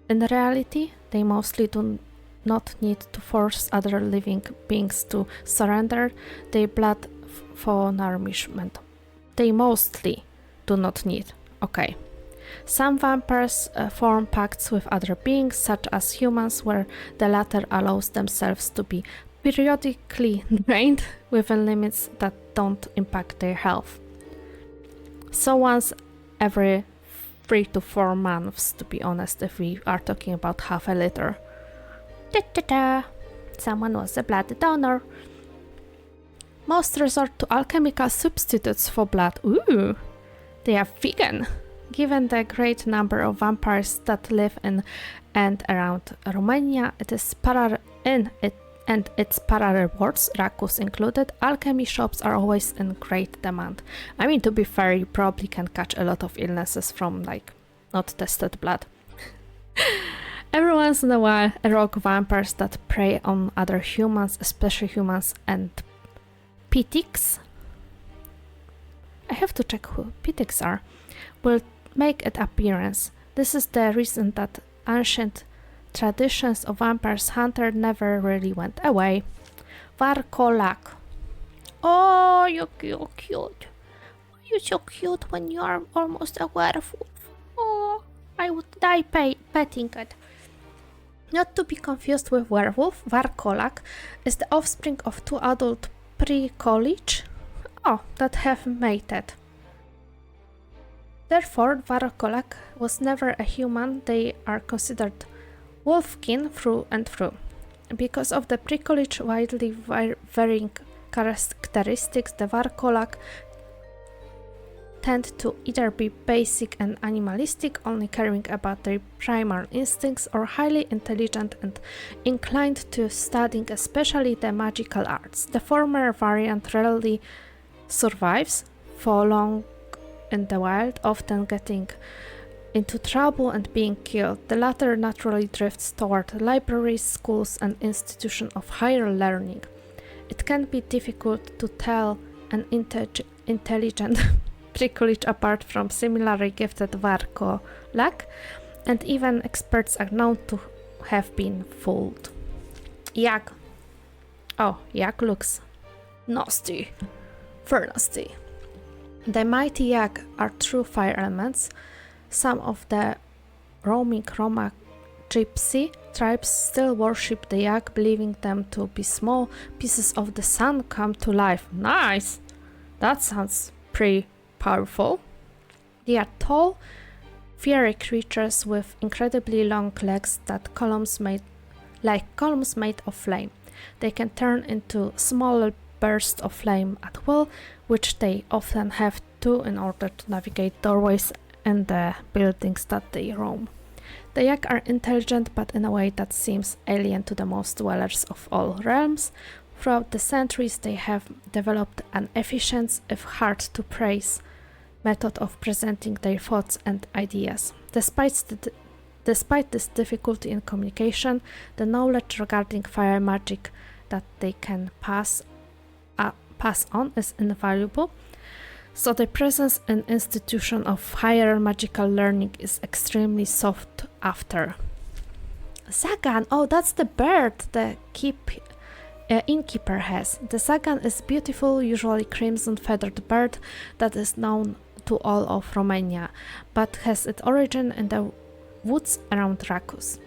Speaker 1: in reality, they mostly do not need to force other living beings to surrender their blood for nourishment. They mostly do not need. Okay. Some vampires form pacts with other beings, such as humans, where the latter allows themselves to be periodically drained within limits that don't impact their health. So once every 3 to 4 months, to be honest, if we are talking about half a liter. Da-da-da. Someone was a blood donor. Most resort to alchemical substitutes for blood. Ooh, they are vegan. Given the great number of vampires that live in and around Romania, its para rewards, Rakus included, alchemy shops are always in great demand. I mean, to be fair, you probably can catch a lot of illnesses from, like, not tested blood. Every once in a while, rogue vampires that prey on other humans, especially humans and pitics, I have to check who pitics are, will make an appearance. This is the reason that ancient traditions of vampires hunter never really went away. Varkolak. Oh, you're cute. You're so cute when you are almost a werewolf. Oh, I would die petting it. Not to be confused with werewolf, Varkolak is the offspring of 2 adult pre-college that have mated. Therefore, Varkolak was never a human. They are considered wolfkin through and through. Because of the pre-college widely varying characteristics, the Varkolak tend to either be basic and animalistic, only caring about their primal instincts, or highly intelligent and inclined to studying especially the magical arts. The former variant rarely survives for long in the wild, often getting into trouble and being killed. The latter naturally drifts toward libraries, schools, and institutions of higher learning. It can be difficult to tell an intelligent pre-college apart from similarly gifted Varkolak, and even experts are known to have been fooled. Yak. Oh, Yak looks nasty. Very nasty. The mighty Yak are true fire elements. Some of the roaming Roma gypsy tribes still worship the Yak, believing them to be small pieces of the sun come to life. Nice! That sounds pretty powerful. They are tall, fiery creatures with incredibly long legs that columns made of flame. They can turn into smaller bursts of flame at will, which they often have to in order to navigate doorways in the buildings that they roam. The Yak are intelligent, but in a way that seems alien to the most dwellers of all realms. Throughout the centuries, they have developed an efficient, if hard to praise, method of presenting their thoughts and ideas. Despite this difficulty in communication, the knowledge regarding fire magic that they can pass on is invaluable, so the presence in institution of higher magical learning is extremely sought after. Zagan, oh, that's the bird the innkeeper has. The Zagan is beautiful, usually crimson-feathered bird that is known to all of Romania, but has its origin in the woods around Racus.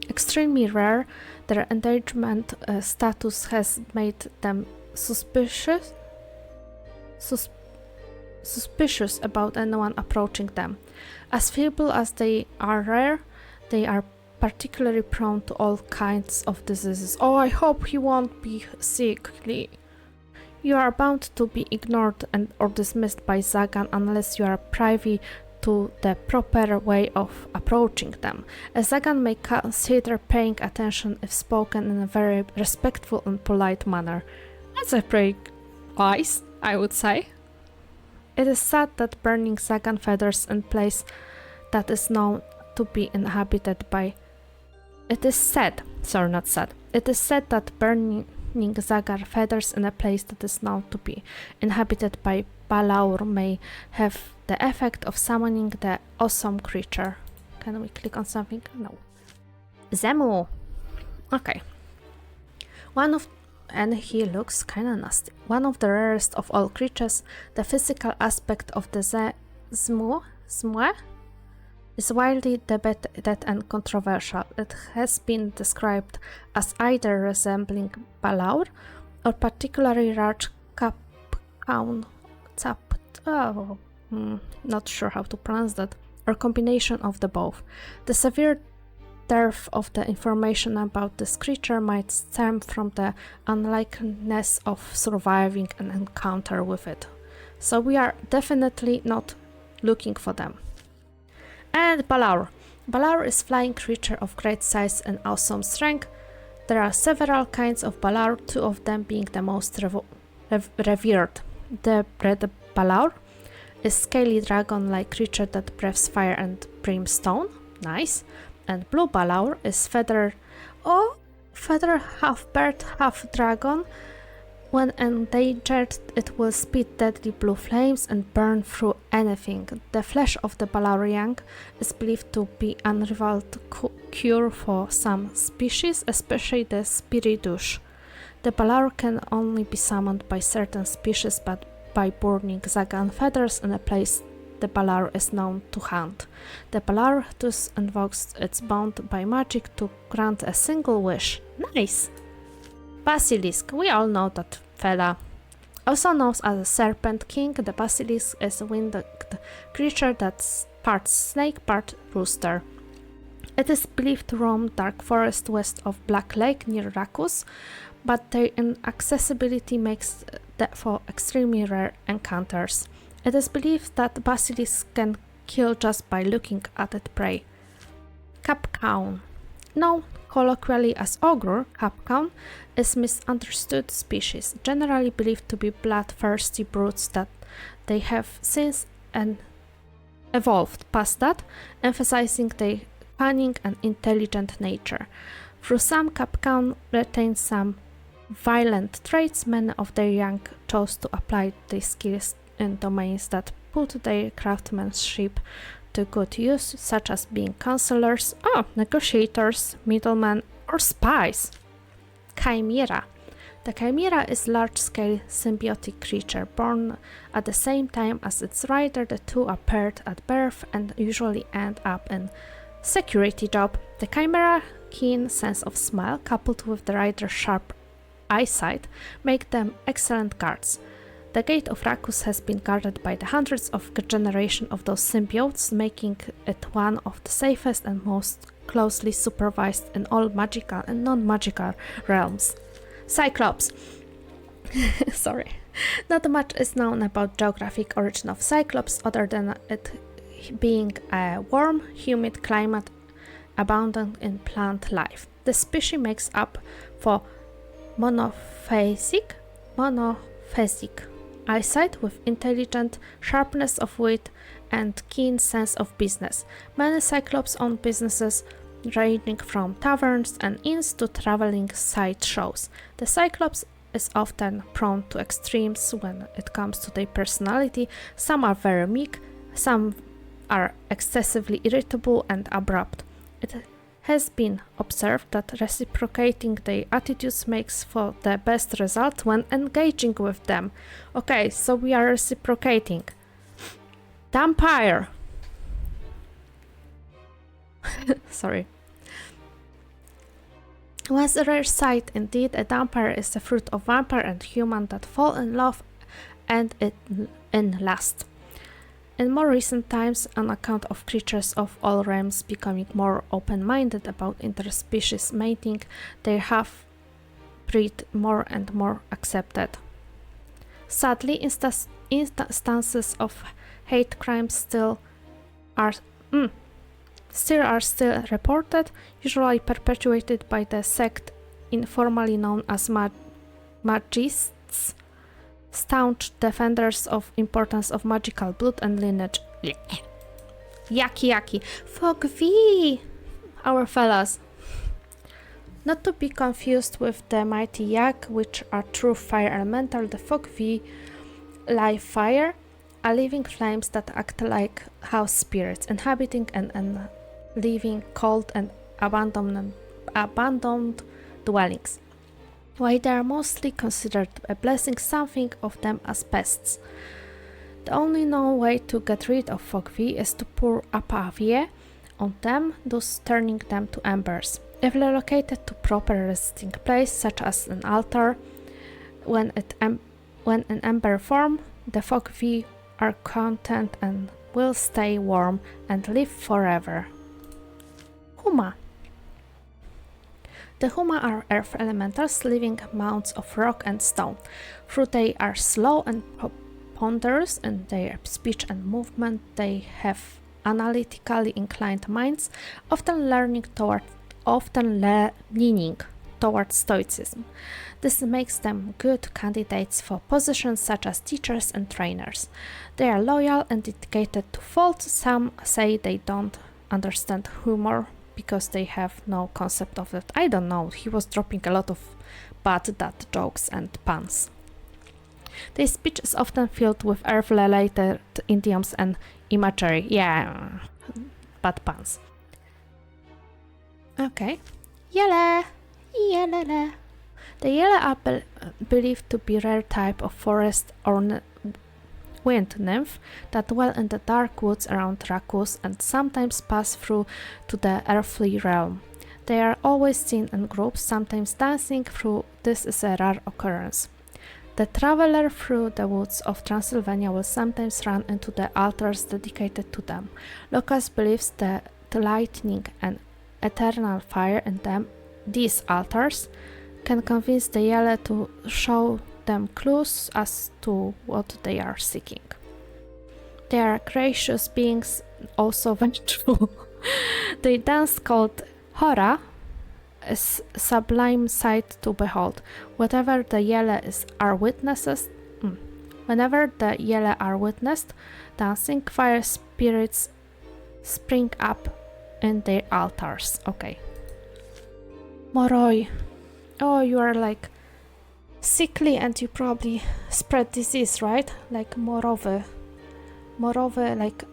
Speaker 1: Extremely rare, their endangerment status has made them suspicious about anyone approaching them. As feeble as they are rare, they are particularly prone to all kinds of diseases. Oh, I hope he won't be sickly. You are bound to be ignored or dismissed by Zagan unless you are privy to the proper way of approaching them. A Zagan may consider paying attention if spoken in a very respectful and polite manner. That's a pretty wise, I would say. It is said that burning Zagan feathers in place that is known to be inhabited by... It is said that burning Zagar feathers in a place that is known to be inhabited by Balaur may have the effect of summoning the awesome creature. Can we click on something? No. Zemu. Okay. And he looks kinda nasty. One of the rarest of all creatures, the physical aspect of the Zemu is widely debated and controversial. It has been described as either resembling Balaur or particularly large not sure how to pronounce that, or combination of the both. The severe dearth of the information about this creature might stem from the unlikeliness of surviving an encounter with it. So we are definitely not looking for them. And Balaur. Balaur is a flying creature of great size and awesome strength. There are several kinds of Balaur, two of them being the most revered. The red Balaur is a scaly dragon-like creature that breathes fire and brimstone. Nice. And blue Balaur is feather half bird, half dragon. When endangered, it will spit deadly blue flames and burn through anything. The flesh of the Balaurian is believed to be unrivaled cure for some species, especially the Spiridush. The Balaur can only be summoned by certain species, but by burning Zagan feathers in a place the Balaur is known to haunt. The Balaur thus invokes its bound by magic to grant a single wish. Nice! Basilisk. We all know that fella. Also known as a Serpent King, the Basilisk is a winged creature that's part snake, part rooster. It is believed to roam dark forest west of Black Lake near Racus, but their inaccessibility makes for extremely rare encounters. It is believed that Basilisk can kill just by looking at its prey. Capcown. Known colloquially as ogre, Capcown is misunderstood species, generally believed to be bloodthirsty brutes that they have since evolved past that, emphasizing their cunning and intelligent nature. Though some Capcown retain some violent traits, many of their young chose to apply their skills in domains that put their craftsmanship to good use, such as being counselors, negotiators, middlemen, or spies. Chimera. The chimera is a large-scale symbiotic creature born at the same time as its rider. The two are paired at birth and usually end up in security job. The chimera keen sense of smell, coupled with the rider's sharp eyesight, make them excellent guards. The gate of Racus has been guarded by the hundreds of generations of those symbiotes, making it one of the safest and most closely supervised in all magical and non-magical realms. Cyclops. Sorry. Not much is known about geographic origin of Cyclops other than it being a warm, humid climate abundant in plant life. The species makes up for monophasic eyesight with intelligent sharpness of wit and keen sense of business. Many Cyclops own businesses ranging from taverns and inns to traveling sideshows. The Cyclops is often prone to extremes when it comes to their personality. Some are very meek, some are excessively irritable and abrupt. It has been observed that reciprocating their attitudes makes for the best results when engaging with them. Okay, so we are reciprocating. Vampire! Sorry. Was a rare sight indeed. A vampire is the fruit of vampire and human that fall in love and in lust. In more recent times, on account of creatures of all realms becoming more open-minded about interspecies mating, they have breed more and more accepted. Sadly, instances of hate crimes still are reported, usually perpetuated by the sect informally known as magists, staunch defenders of importance of magical blood and lineage. Yaki. Fuck V! Our fellas. Not to be confused with the mighty Yak, which are true fire elemental, the Fog V live fire are living flames that act like house spirits, inhabiting and living cold and abandoned dwellings. While they are mostly considered a blessing, some think of them as pests. The only known way to get rid of Fog V is to pour apavie on them, thus turning them to embers. If relocated to proper resting place, such as an altar, when in ember form, the Fog V are content and will stay warm and live forever. Huma. The Huma are earth elementals, living mounds of rock and stone. Though they are slow and ponderous in their speech and movement, they have analytically inclined minds, often leaning towards stoicism. This makes them good candidates for positions such as teachers and trainers. They are loyal and dedicated to fault. Some say they don't understand humor because they have no concept of it. I don't know, he was dropping a lot of bad dad jokes and puns. Their speech is often filled with earth-related idioms and imagery. Yeah, bad puns. Okay. Yele. The Yele are believed to be a rare type of forest or wind nymph that dwell in the dark woods around Rakus and sometimes pass through to the earthly realm. They are always seen in groups, sometimes dancing through. This is a rare occurrence. The traveler through the woods of Transylvania will sometimes run into the altars dedicated to them. Lucas believes that the lightning and eternal fire in these altars can convince the Yele to show them clues as to what they are seeking. They are gracious beings, also vengeful. Their dance called Hora is sublime sight to behold. Whenever the Yele are witnessed dancing, fire spirits spring up in their altars. Okay. Moroi. Oh, you are like sickly and you probably spread disease, right? Like morowy, like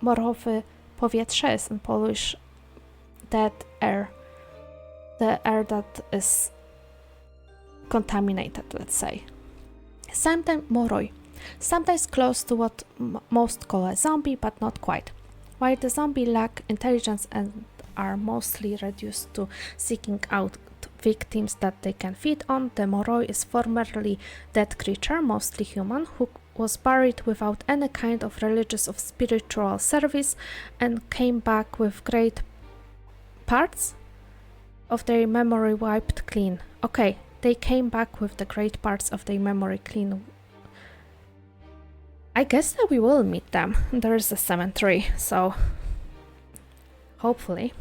Speaker 1: morowy powietrze is in Polish. Dead air. The air that is contaminated, let's say. Sometimes moroi. Sometimes close to what most call a zombie, but not quite. While the zombie lack intelligence and are mostly reduced to seeking out victims that they can feed on, the moroi is formerly dead creature, mostly human, who was buried without any kind of religious or spiritual service and came back with great parts of their memory wiped clean. Okay, they came back with the great parts of their memory clean. I guess that we will meet them. There is a cemetery, so hopefully.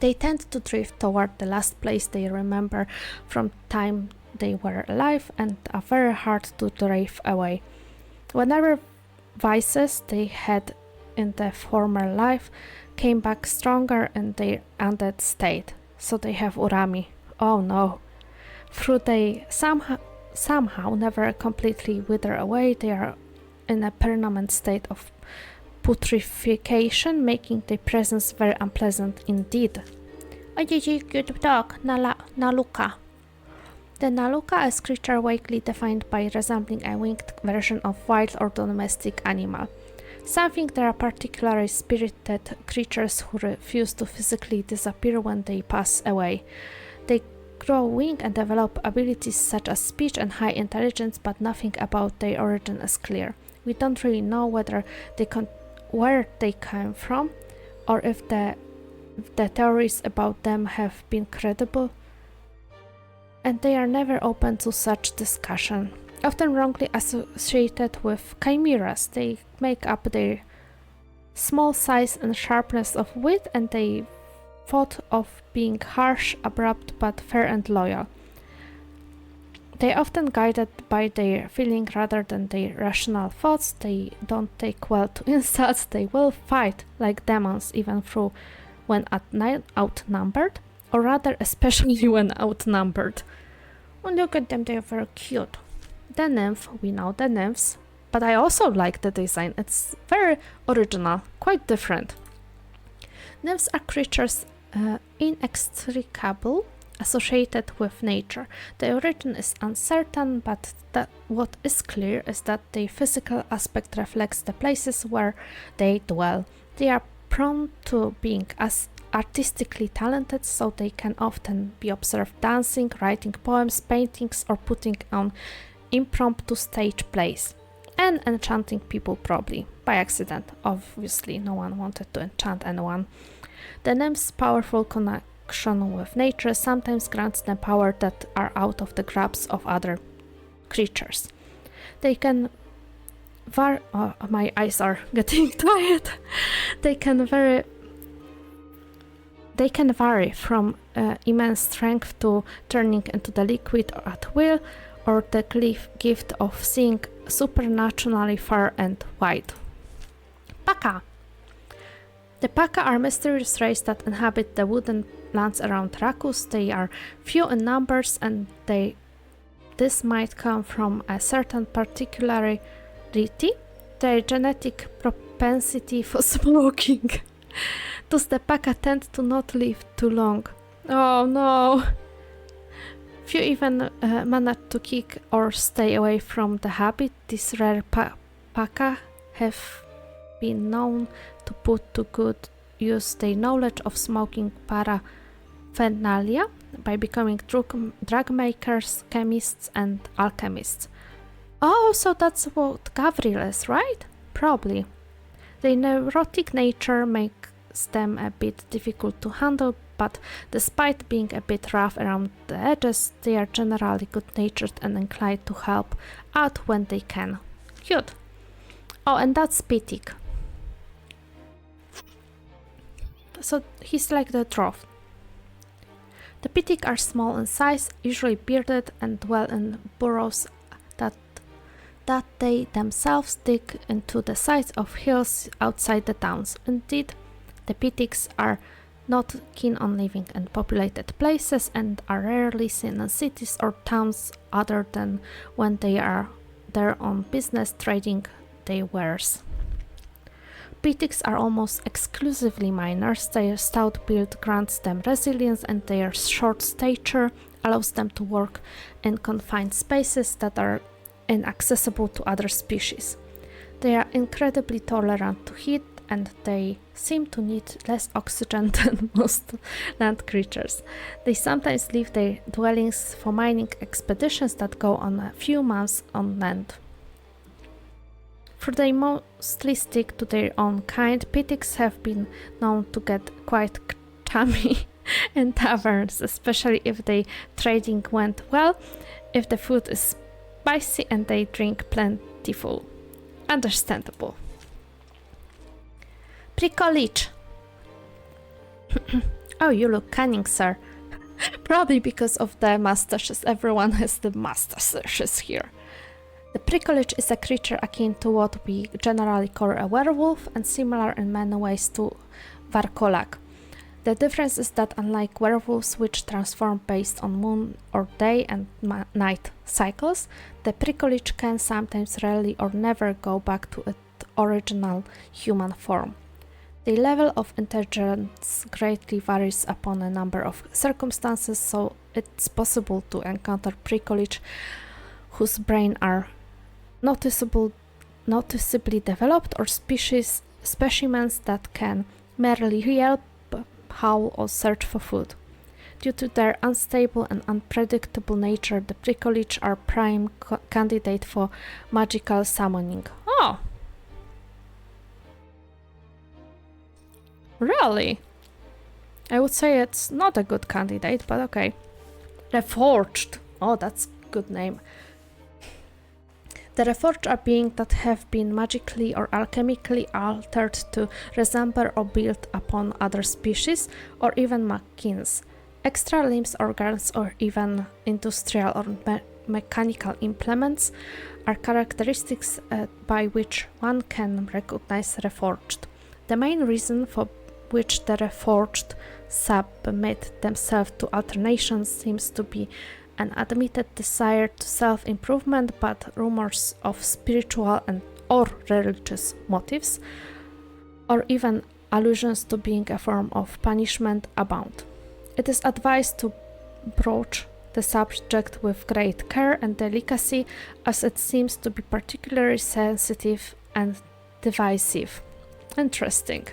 Speaker 1: They tend to drift toward the last place they remember from time they were alive and are very hard to drive away. Whenever vices they had in their former life came back stronger in their undead state, so they have urami. Oh no. Though they somehow never completely wither away, they are in a permanent state of putrefaction, making their presence very unpleasant indeed. Good dog, Naluka. The Naluka is a creature vaguely defined by resembling a winged version of wild or domestic animal. Some think they are particularly spirited creatures who refuse to physically disappear when they pass away. They grow wings and develop abilities such as speech and high intelligence, but nothing about their origin is clear. We don't really know where they came from, or if the theories about them have been credible, and they are never open to such discussion. Often wrongly associated with chimeras, they make up their small size and sharpness of wit, and they thought of being harsh, abrupt, but fair and loyal. They are often guided by their feeling rather than their rational thoughts. They don't take well to insults. They will fight like demons even through when outnumbered, or rather especially when outnumbered. Oh, look at them, they're very cute. The nymph, we know the nymphs, but I also like the design. It's very original, quite different. Nymphs are creatures inextricable, associated with nature. The origin is uncertain, but what is clear is that the physical aspect reflects the places where they dwell. They are prone to being as artistically talented, so they can often be observed dancing, writing poems, paintings, or putting on impromptu stage plays. And enchanting people, probably by accident. Obviously, no one wanted to enchant anyone. The nymph's powerful connection with nature sometimes grants them power that are out of the grasp of other creatures. They can my eyes are getting tired. They can vary from immense strength to turning into the liquid at will, or the gift of seeing supernaturally far and wide. Paka. The Paka are a mysterious race that inhabit the wooden lands around Rakus. They are few in numbers, and this might come from a certain particularity, their genetic propensity for smoking. Thus the Paka tend to not live too long. Oh no! Few even manage to kick or stay away from the habit. These rare Paka have been known to put to good use their knowledge of smoking paraphernalia by becoming drug makers, chemists, and alchemists. Oh, so that's what Gabriel is, right? Probably. Their neurotic nature makes them a bit difficult to handle, but despite being a bit rough around the edges, they are generally good-natured and inclined to help out when they can. Cute. Oh, and that's Pitik. So he's like the dwarf. The Pitik are small in size, usually bearded, and dwell in burrows that they themselves dig into the sides of hills outside the towns. Indeed, the Pitiks are not keen on living in populated places and are rarely seen in cities or towns other than when they are there on business trading their wares. Pitiks are almost exclusively miners. Their stout build grants them resilience, and their short stature allows them to work in confined spaces that are inaccessible to other species. They are incredibly tolerant to heat, and they seem to need less oxygen than most land creatures. They sometimes leave their dwellings for mining expeditions that go on a few months on land. For they mostly stick to their own kind, Pitiks have been known to get quite chummy in taverns, especially if their trading went well, if the food is spicy and they drink plentiful. Understandable. Prikolich. Oh, you look cunning, sir. Probably because of the mustaches. Everyone has the mustaches here. The prickleage is a creature akin to what we generally call a werewolf and similar in many ways to Varkolak. The difference is that unlike werewolves, which transform based on moon or day and night cycles, the prickleage can sometimes, rarely or never go back to its original human form. The level of intelligence greatly varies upon a number of circumstances, so it's possible to encounter prickleage whose brain are noticeably developed, or specimens that can merely yelp, howl, or search for food. Due to their unstable and unpredictable nature, the prickleage are prime candidate for magical summoning. Oh! Really? I would say it's not a good candidate, but okay. Reforged. Oh, that's a good name. The Reforged are beings that have been magically or alchemically altered to resemble or build upon other species, or even machines. Extra limbs, organs, or even industrial or mechanical implements are characteristics by which one can recognize Reforged. The main reason for which the Reforged submit themselves to alterations seems to be an admitted desire to self-improvement, but rumors of spiritual or religious motives, or even allusions to being a form of punishment, abound. It is advised to broach the subject with great care and delicacy, as it seems to be particularly sensitive and divisive. Interesting.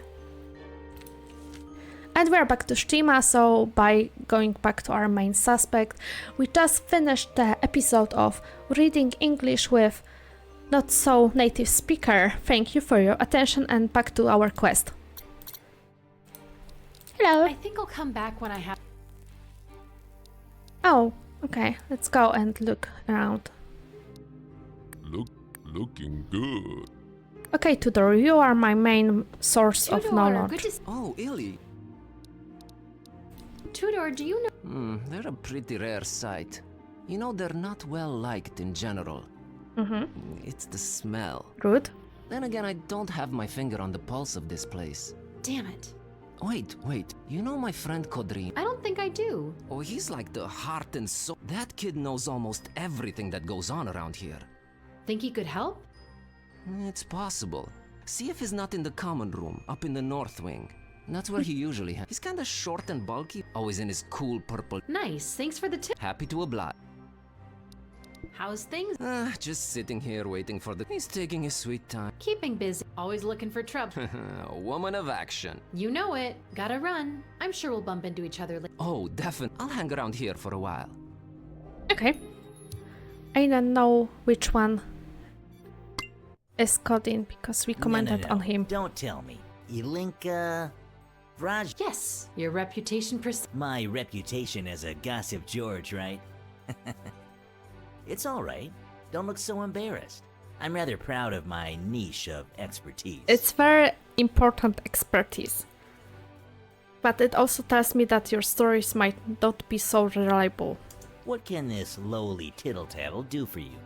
Speaker 1: And we're back to Shima, so by going back to our main suspect, we just finished the episode of Reading English with Not So Native Speaker. Thank you for your attention, and back to our quest. Hello.
Speaker 2: I think I'll come back when I have...
Speaker 1: Oh, okay. Let's go and look around.
Speaker 6: Looking good.
Speaker 1: Okay, Tudor, you are my main source of
Speaker 2: Tudor,
Speaker 1: knowledge.
Speaker 2: good to see...
Speaker 10: Oh, Illy.
Speaker 2: Tudor, do you know...
Speaker 10: They're a pretty rare sight. You know, they're not well liked in general. It's the smell.
Speaker 1: Good.
Speaker 10: Then again, I don't have my finger on the pulse of this place.
Speaker 2: Damn it.
Speaker 10: Wait. You know my friend Kodrin?
Speaker 2: I don't think I do.
Speaker 10: Oh, he's like the heart and soul. That kid knows almost everything that goes on around here.
Speaker 2: Think he could help?
Speaker 10: It's possible. See if he's not in the common room, up in the north wing. That's where he usually hangs. He's kinda short and bulky, always in his cool purple...
Speaker 2: Nice, thanks for the tip.
Speaker 10: Happy to oblige.
Speaker 2: How's things?
Speaker 10: Just sitting here waiting for the... He's taking his sweet time.
Speaker 2: Keeping busy, always looking for trouble.
Speaker 10: A woman of action.
Speaker 2: You know it. Gotta run. I'm sure we'll bump into each other later.
Speaker 10: Oh, definitely. I'll hang around here for a while.
Speaker 1: Okay. I don't know which one is Kodin because we commented on him.
Speaker 13: Don't tell me. Ilinka... Raj...
Speaker 2: Yes, your reputation
Speaker 13: My reputation as a gossip George, right? It's alright. Don't look so embarrassed. I'm rather proud of my niche of expertise.
Speaker 1: It's very important expertise. But it also tells me that your stories might not be so reliable.
Speaker 13: What can this lowly tittle-tattle do for you?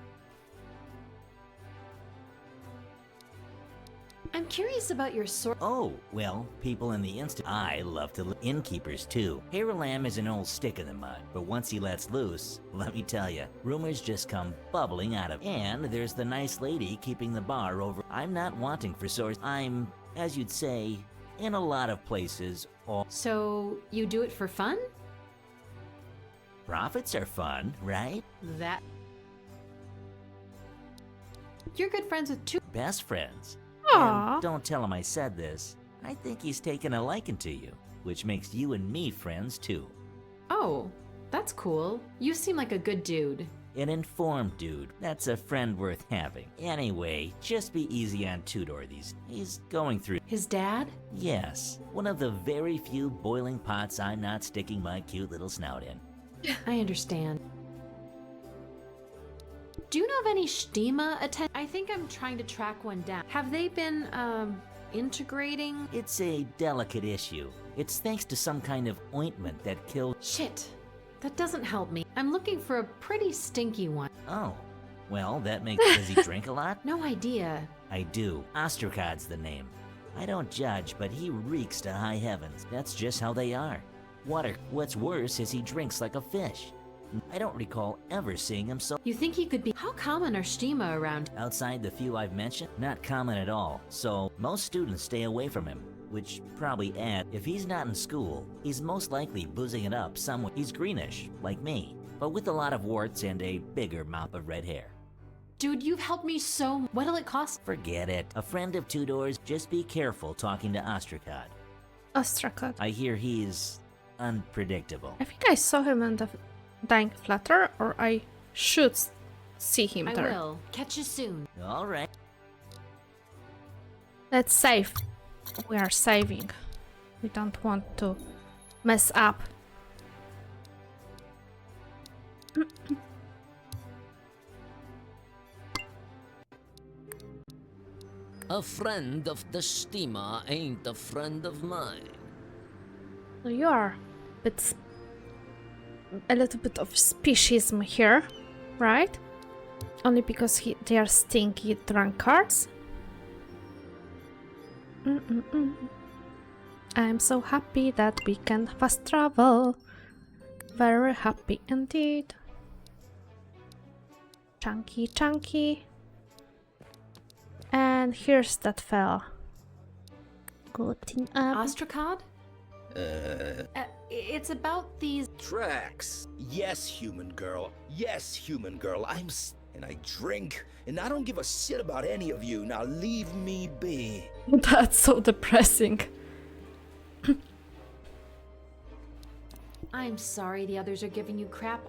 Speaker 2: I'm curious about your sort.
Speaker 13: Oh, well, people in the I love to innkeepers too. Haralam is an old stick in the mud, but once he lets loose, let me tell you, rumors just come bubbling out of. And there's the nice lady keeping the bar over. I'm not wanting for source. I'm, as you'd say, in a lot of places.
Speaker 2: So you do it for fun?
Speaker 13: Profits are fun, right?
Speaker 2: That. You're good friends with two
Speaker 13: best friends.
Speaker 1: Aww.
Speaker 13: And don't tell him I said this. I think he's taken a liking to you, which makes you and me friends too.
Speaker 2: Oh, that's cool. You seem like a good dude.
Speaker 13: An informed dude. That's a friend worth having. Anyway, just be easy on Tudor he's going through.
Speaker 2: His dad?
Speaker 13: Yes. One of the very few boiling pots I'm not sticking my cute little snout in.
Speaker 2: I understand. Do you know of any Shtima I think I'm trying to track one down. Have they been, integrating?
Speaker 13: It's a delicate issue. It's thanks to some kind of ointment that kills.
Speaker 2: Shit. That doesn't help me. I'm looking for a pretty stinky one.
Speaker 13: Oh. Well, that makes. Does he drink a lot?
Speaker 2: No idea.
Speaker 13: I do. Ostracod's the name. I don't judge, but he reeks to high heavens. That's just how they are. What's worse is he drinks like a fish. I don't recall ever seeing him so.
Speaker 2: You think he could be. How common are stima around?
Speaker 13: Outside the few I've mentioned, not common at all. So most students stay away from him, which probably adds. If he's not in school, he's most likely boozing it up somewhere. He's greenish, like me, but with a lot of warts and a bigger mop of red hair.
Speaker 2: Dude, you've helped me so. What'll it cost?
Speaker 13: Forget it. A friend of Two Doors. Just be careful talking to Ostracod.
Speaker 1: Ostracod.
Speaker 13: I hear he's unpredictable.
Speaker 1: I think I saw him in the Dying Flutter, or I should see him there.
Speaker 2: I will. Catch you soon.
Speaker 13: All right.
Speaker 1: Let's save. We are saving. We don't want to mess up.
Speaker 12: A friend of the Stima ain't a friend of mine.
Speaker 1: So you are a little bit of speciesism here, right? Only because they are stinky drunkards. I'm so happy that we can fast travel. Very happy indeed. Chunky, chunky. And here's that fella. Good thing up.
Speaker 2: Ostracod? It's about these
Speaker 9: tracks. Yes, human girl. Yes, human girl. And I drink, and I don't give a shit about any of you. Now leave me be.
Speaker 1: That's so depressing.
Speaker 2: I'm sorry the others are giving you crap.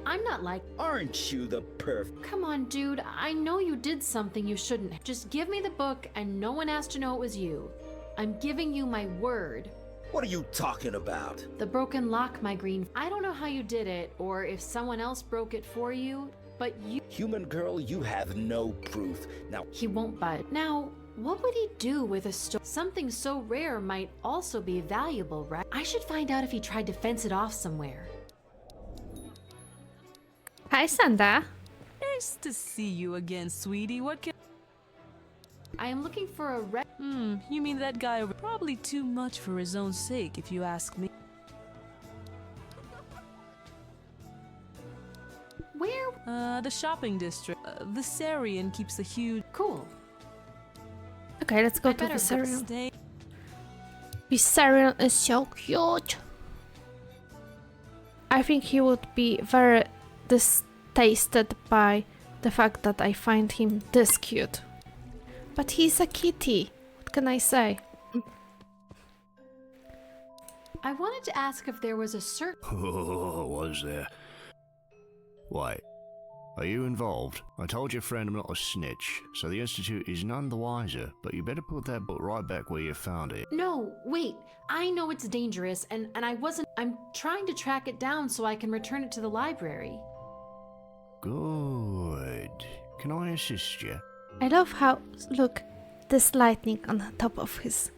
Speaker 2: I'm not like.
Speaker 9: Aren't you the perf?
Speaker 2: Come on, dude. I know you did something you shouldn't. Just give me the book and no one has to know it was you. I'm giving you my word.
Speaker 9: What are you talking about?
Speaker 2: The broken lock, my green. I don't know how you did it or if someone else broke it for you, but you.
Speaker 9: Human girl, you have no proof. Now.
Speaker 2: He won't budge. Now, what would he do with a something so rare might also be valuable, right? I should find out if he tried to fence it off somewhere.
Speaker 1: Hi, Sanda.
Speaker 14: Nice to see you again, sweetie. What can...
Speaker 2: I am looking for a
Speaker 14: you mean that guy? Probably too much for his own sake, if you ask me.
Speaker 2: Where?
Speaker 14: The shopping district. Viserion keeps a huge...
Speaker 2: Cool.
Speaker 1: Okay, let's go to Viserion. Viserion is so cute. I think he would be very distasted by the fact that I find him this cute. But he's a kitty. What can I say?
Speaker 2: I wanted to ask if there was a certain...
Speaker 15: Oh, was there? Wait, are you involved? I told your friend I'm not a snitch, so the Institute is none the wiser, but you better put that book right back where you found it.
Speaker 2: No, wait. I know it's dangerous, and I wasn't... I'm trying to track it down so I can return it to the library.
Speaker 15: Good. Can I assist you?
Speaker 1: I love how... Look, this lightning on the top of his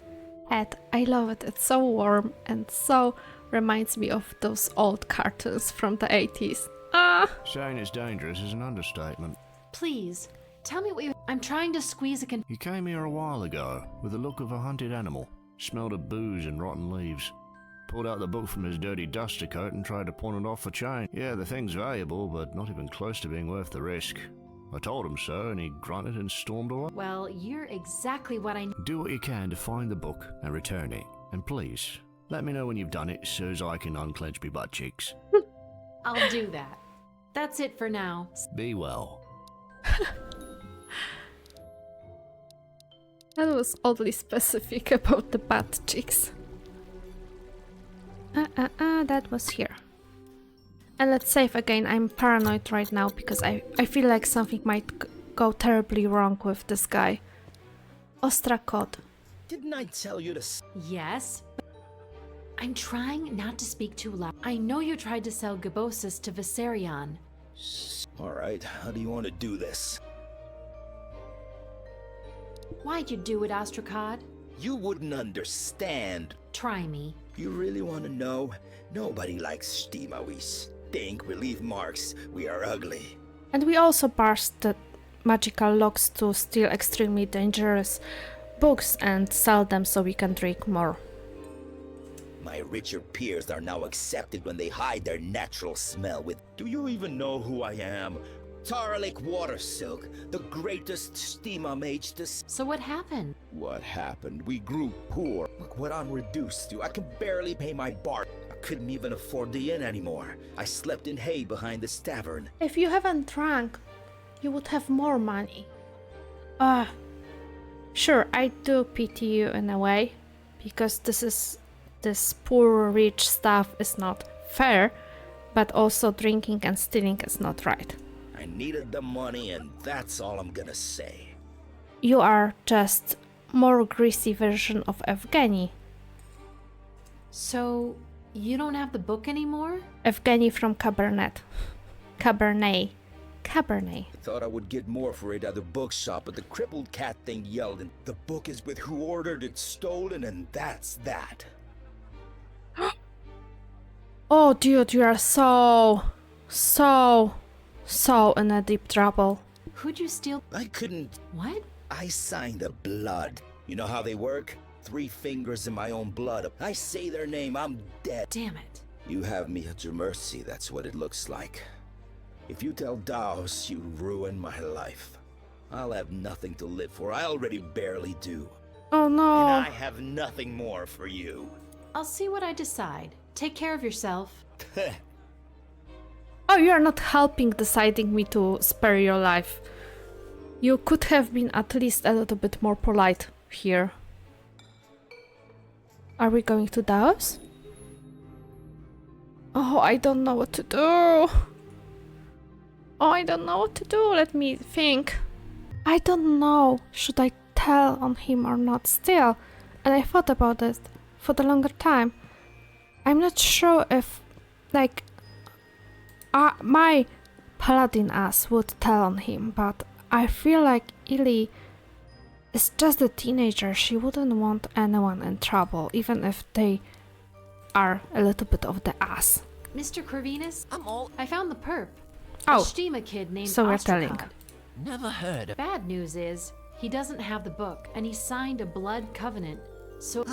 Speaker 1: head. I love it. It's so warm and so reminds me of those old cartoons from the 80s. Ah!
Speaker 15: Saying it's dangerous is an understatement.
Speaker 2: Please, tell me what you... I'm trying to squeeze a
Speaker 15: You came here a while ago with the look of a hunted animal. Smelled of booze and rotten leaves. Pulled out the book from his dirty duster coat and tried to pawn it off for change. Yeah, the thing's valuable, but not even close to being worth the risk. I told him so, and he grunted and stormed away.
Speaker 2: Well, you're exactly what I need.
Speaker 15: Do what you can to find the book and return it. And please, let me know when you've done it so as I can unclench me butt cheeks.
Speaker 2: I'll do that. That's it for now.
Speaker 15: Be well.
Speaker 1: That was oddly specific about the butt cheeks. That was here. And let's save again. I'm paranoid right now because I feel like something might go terribly wrong with this guy. Ostracod.
Speaker 9: Didn't I tell you to...
Speaker 2: Yes, but I'm trying not to speak too loud. I know you tried to sell Gabosis to Viserion.
Speaker 9: Alright, how do you want to do this?
Speaker 2: Why'd you do it, Ostracod?
Speaker 9: You wouldn't understand.
Speaker 2: Try me.
Speaker 9: You really want to know? Nobody likes stigma. We stink, we leave marks, we are ugly.
Speaker 1: And we also burst the magical locks to steal extremely dangerous books and sell them so we can drink more.
Speaker 9: My richer peers are now accepted when they hide their natural smell with... Do you even know who I am? Tarlik Watersilk, the greatest stigma mage to...
Speaker 2: So what happened?
Speaker 9: What happened? We grew poor. Look what I'm reduced to. I can barely pay my bar. I couldn't even afford the inn anymore. I slept in hay behind the tavern.
Speaker 1: If you haven't drunk, you would have more money. Sure, I do pity you in a way, because this poor rich stuff is not fair, but also drinking and stealing is not right.
Speaker 9: I needed the money and that's all I'm gonna say.
Speaker 1: You are just more greasy version of Evgeny.
Speaker 2: So, you don't have the book anymore?
Speaker 1: Evgeny from Cabernet. Cabernet.
Speaker 9: I thought I would get more for it at the bookshop, but the crippled cat thing yelled and the book is with who ordered it stolen and that's that.
Speaker 1: Oh dude, you are so in a deep trouble.
Speaker 2: Who'd you steal?
Speaker 9: I couldn't...
Speaker 2: What?
Speaker 9: I signed the blood. You know how they work? 3 fingers in my own blood. I say their name, I'm dead.
Speaker 2: Damn it.
Speaker 9: You have me at your mercy, that's what it looks like. If you tell Daos, you ruin my life. I'll have nothing to live for. I already barely do.
Speaker 1: Oh no.
Speaker 9: And I have nothing more for you.
Speaker 2: I'll see what I decide. Take care of yourself.
Speaker 1: Oh, you are not helping deciding me to spare your life. You could have been at least a little bit more polite here. Are we going to Daos? Oh, I don't know what to do. Let me think. I don't know. Should I tell on him or not still? And I thought about it for the longer time. I'm not sure if, like, my paladin ass would tell on him, but I feel like Illy is just a teenager. She wouldn't want anyone in trouble, even if they are a little bit of the ass.
Speaker 2: Mr. Corvinus, I found the perp.
Speaker 1: Oh,
Speaker 2: a Stima kid named
Speaker 1: so we're
Speaker 2: Ostracod.
Speaker 1: telling.
Speaker 12: Never heard of...
Speaker 2: Bad news is, he doesn't have the book, and he signed a blood covenant. So,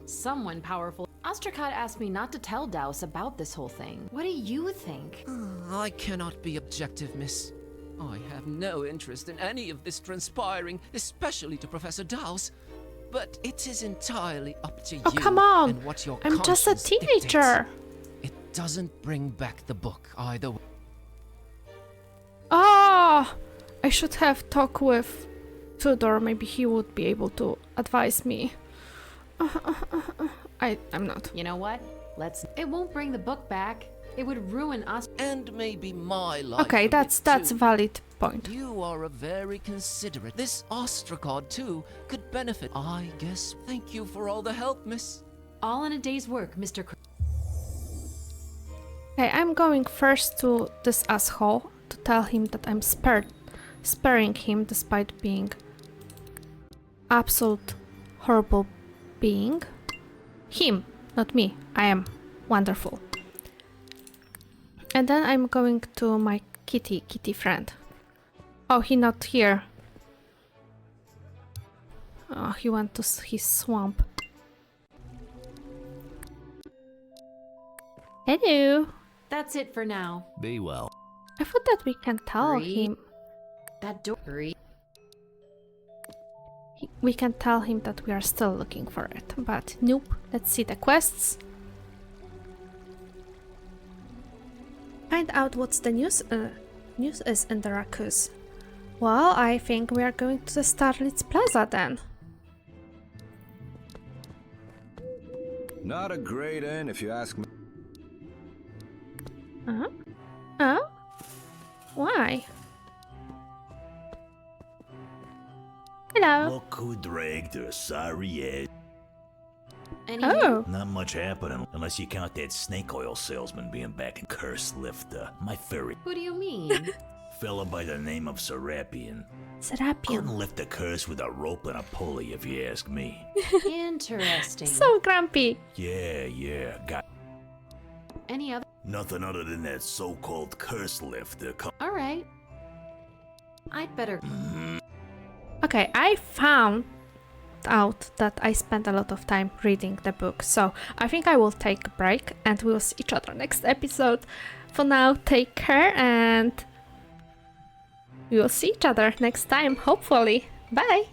Speaker 2: someone powerful. Ostracod asked me not to tell Daos about this whole thing. What do you think?
Speaker 12: I cannot be objective, miss. I have no interest in any of this transpiring, especially to Professor Daos. But it is entirely up to
Speaker 1: Oh,
Speaker 12: you
Speaker 1: come on.
Speaker 12: and what your
Speaker 1: I'm just a
Speaker 12: conscience
Speaker 1: teenager.
Speaker 12: dictates. It doesn't bring back the book either way.
Speaker 1: Oh, I should have talked with Tudor. Maybe he would be able to advise me. I'm not.
Speaker 2: You know what? It won't bring the book back. It would ruin us.
Speaker 12: And maybe my life.
Speaker 1: Okay, that's a valid point.
Speaker 12: You are a very considerate. This Ostracod, too, could benefit. I guess. Thank you for all the help, miss.
Speaker 2: All in a day's work, Mr.
Speaker 1: Okay, I'm going first to this asshole to tell him that I'm sparing him despite being absolute horrible being. Him, not me. I am wonderful. And then I'm going to my kitty friend. Oh, he not here. Oh, he went to his swamp. Hello.
Speaker 2: That's it for now.
Speaker 15: Be well.
Speaker 1: I thought that we can tell him.
Speaker 2: That door.
Speaker 1: We can tell him that we are still looking for it, but nope. Let's see the quests. Find out what's the news is in the Rakus. Well, I think we are going to the Starlitz Plaza then.
Speaker 16: Not a great inn, if you ask me.
Speaker 1: Oh? Why? Hello.
Speaker 13: Look who dragged her, sorry,
Speaker 1: Oh.
Speaker 13: Not much happening, unless you count that snake oil salesman being back in Curse Lifter. My furry.
Speaker 2: Who do you mean?
Speaker 13: Fella by the name of Serapion.
Speaker 1: Serapion.
Speaker 13: Couldn't lift a curse with a rope and a pulley, if you ask me.
Speaker 2: Interesting.
Speaker 1: So grumpy.
Speaker 13: Yeah, got
Speaker 2: Any other?
Speaker 13: nothing other than that so-called curse lifter.
Speaker 2: All right. I'd better.
Speaker 1: Okay, I found out that I spent a lot of time reading the book, so I think I will take a break and we'll see each other next episode. For now, take care and we will see each other next time, hopefully. Bye!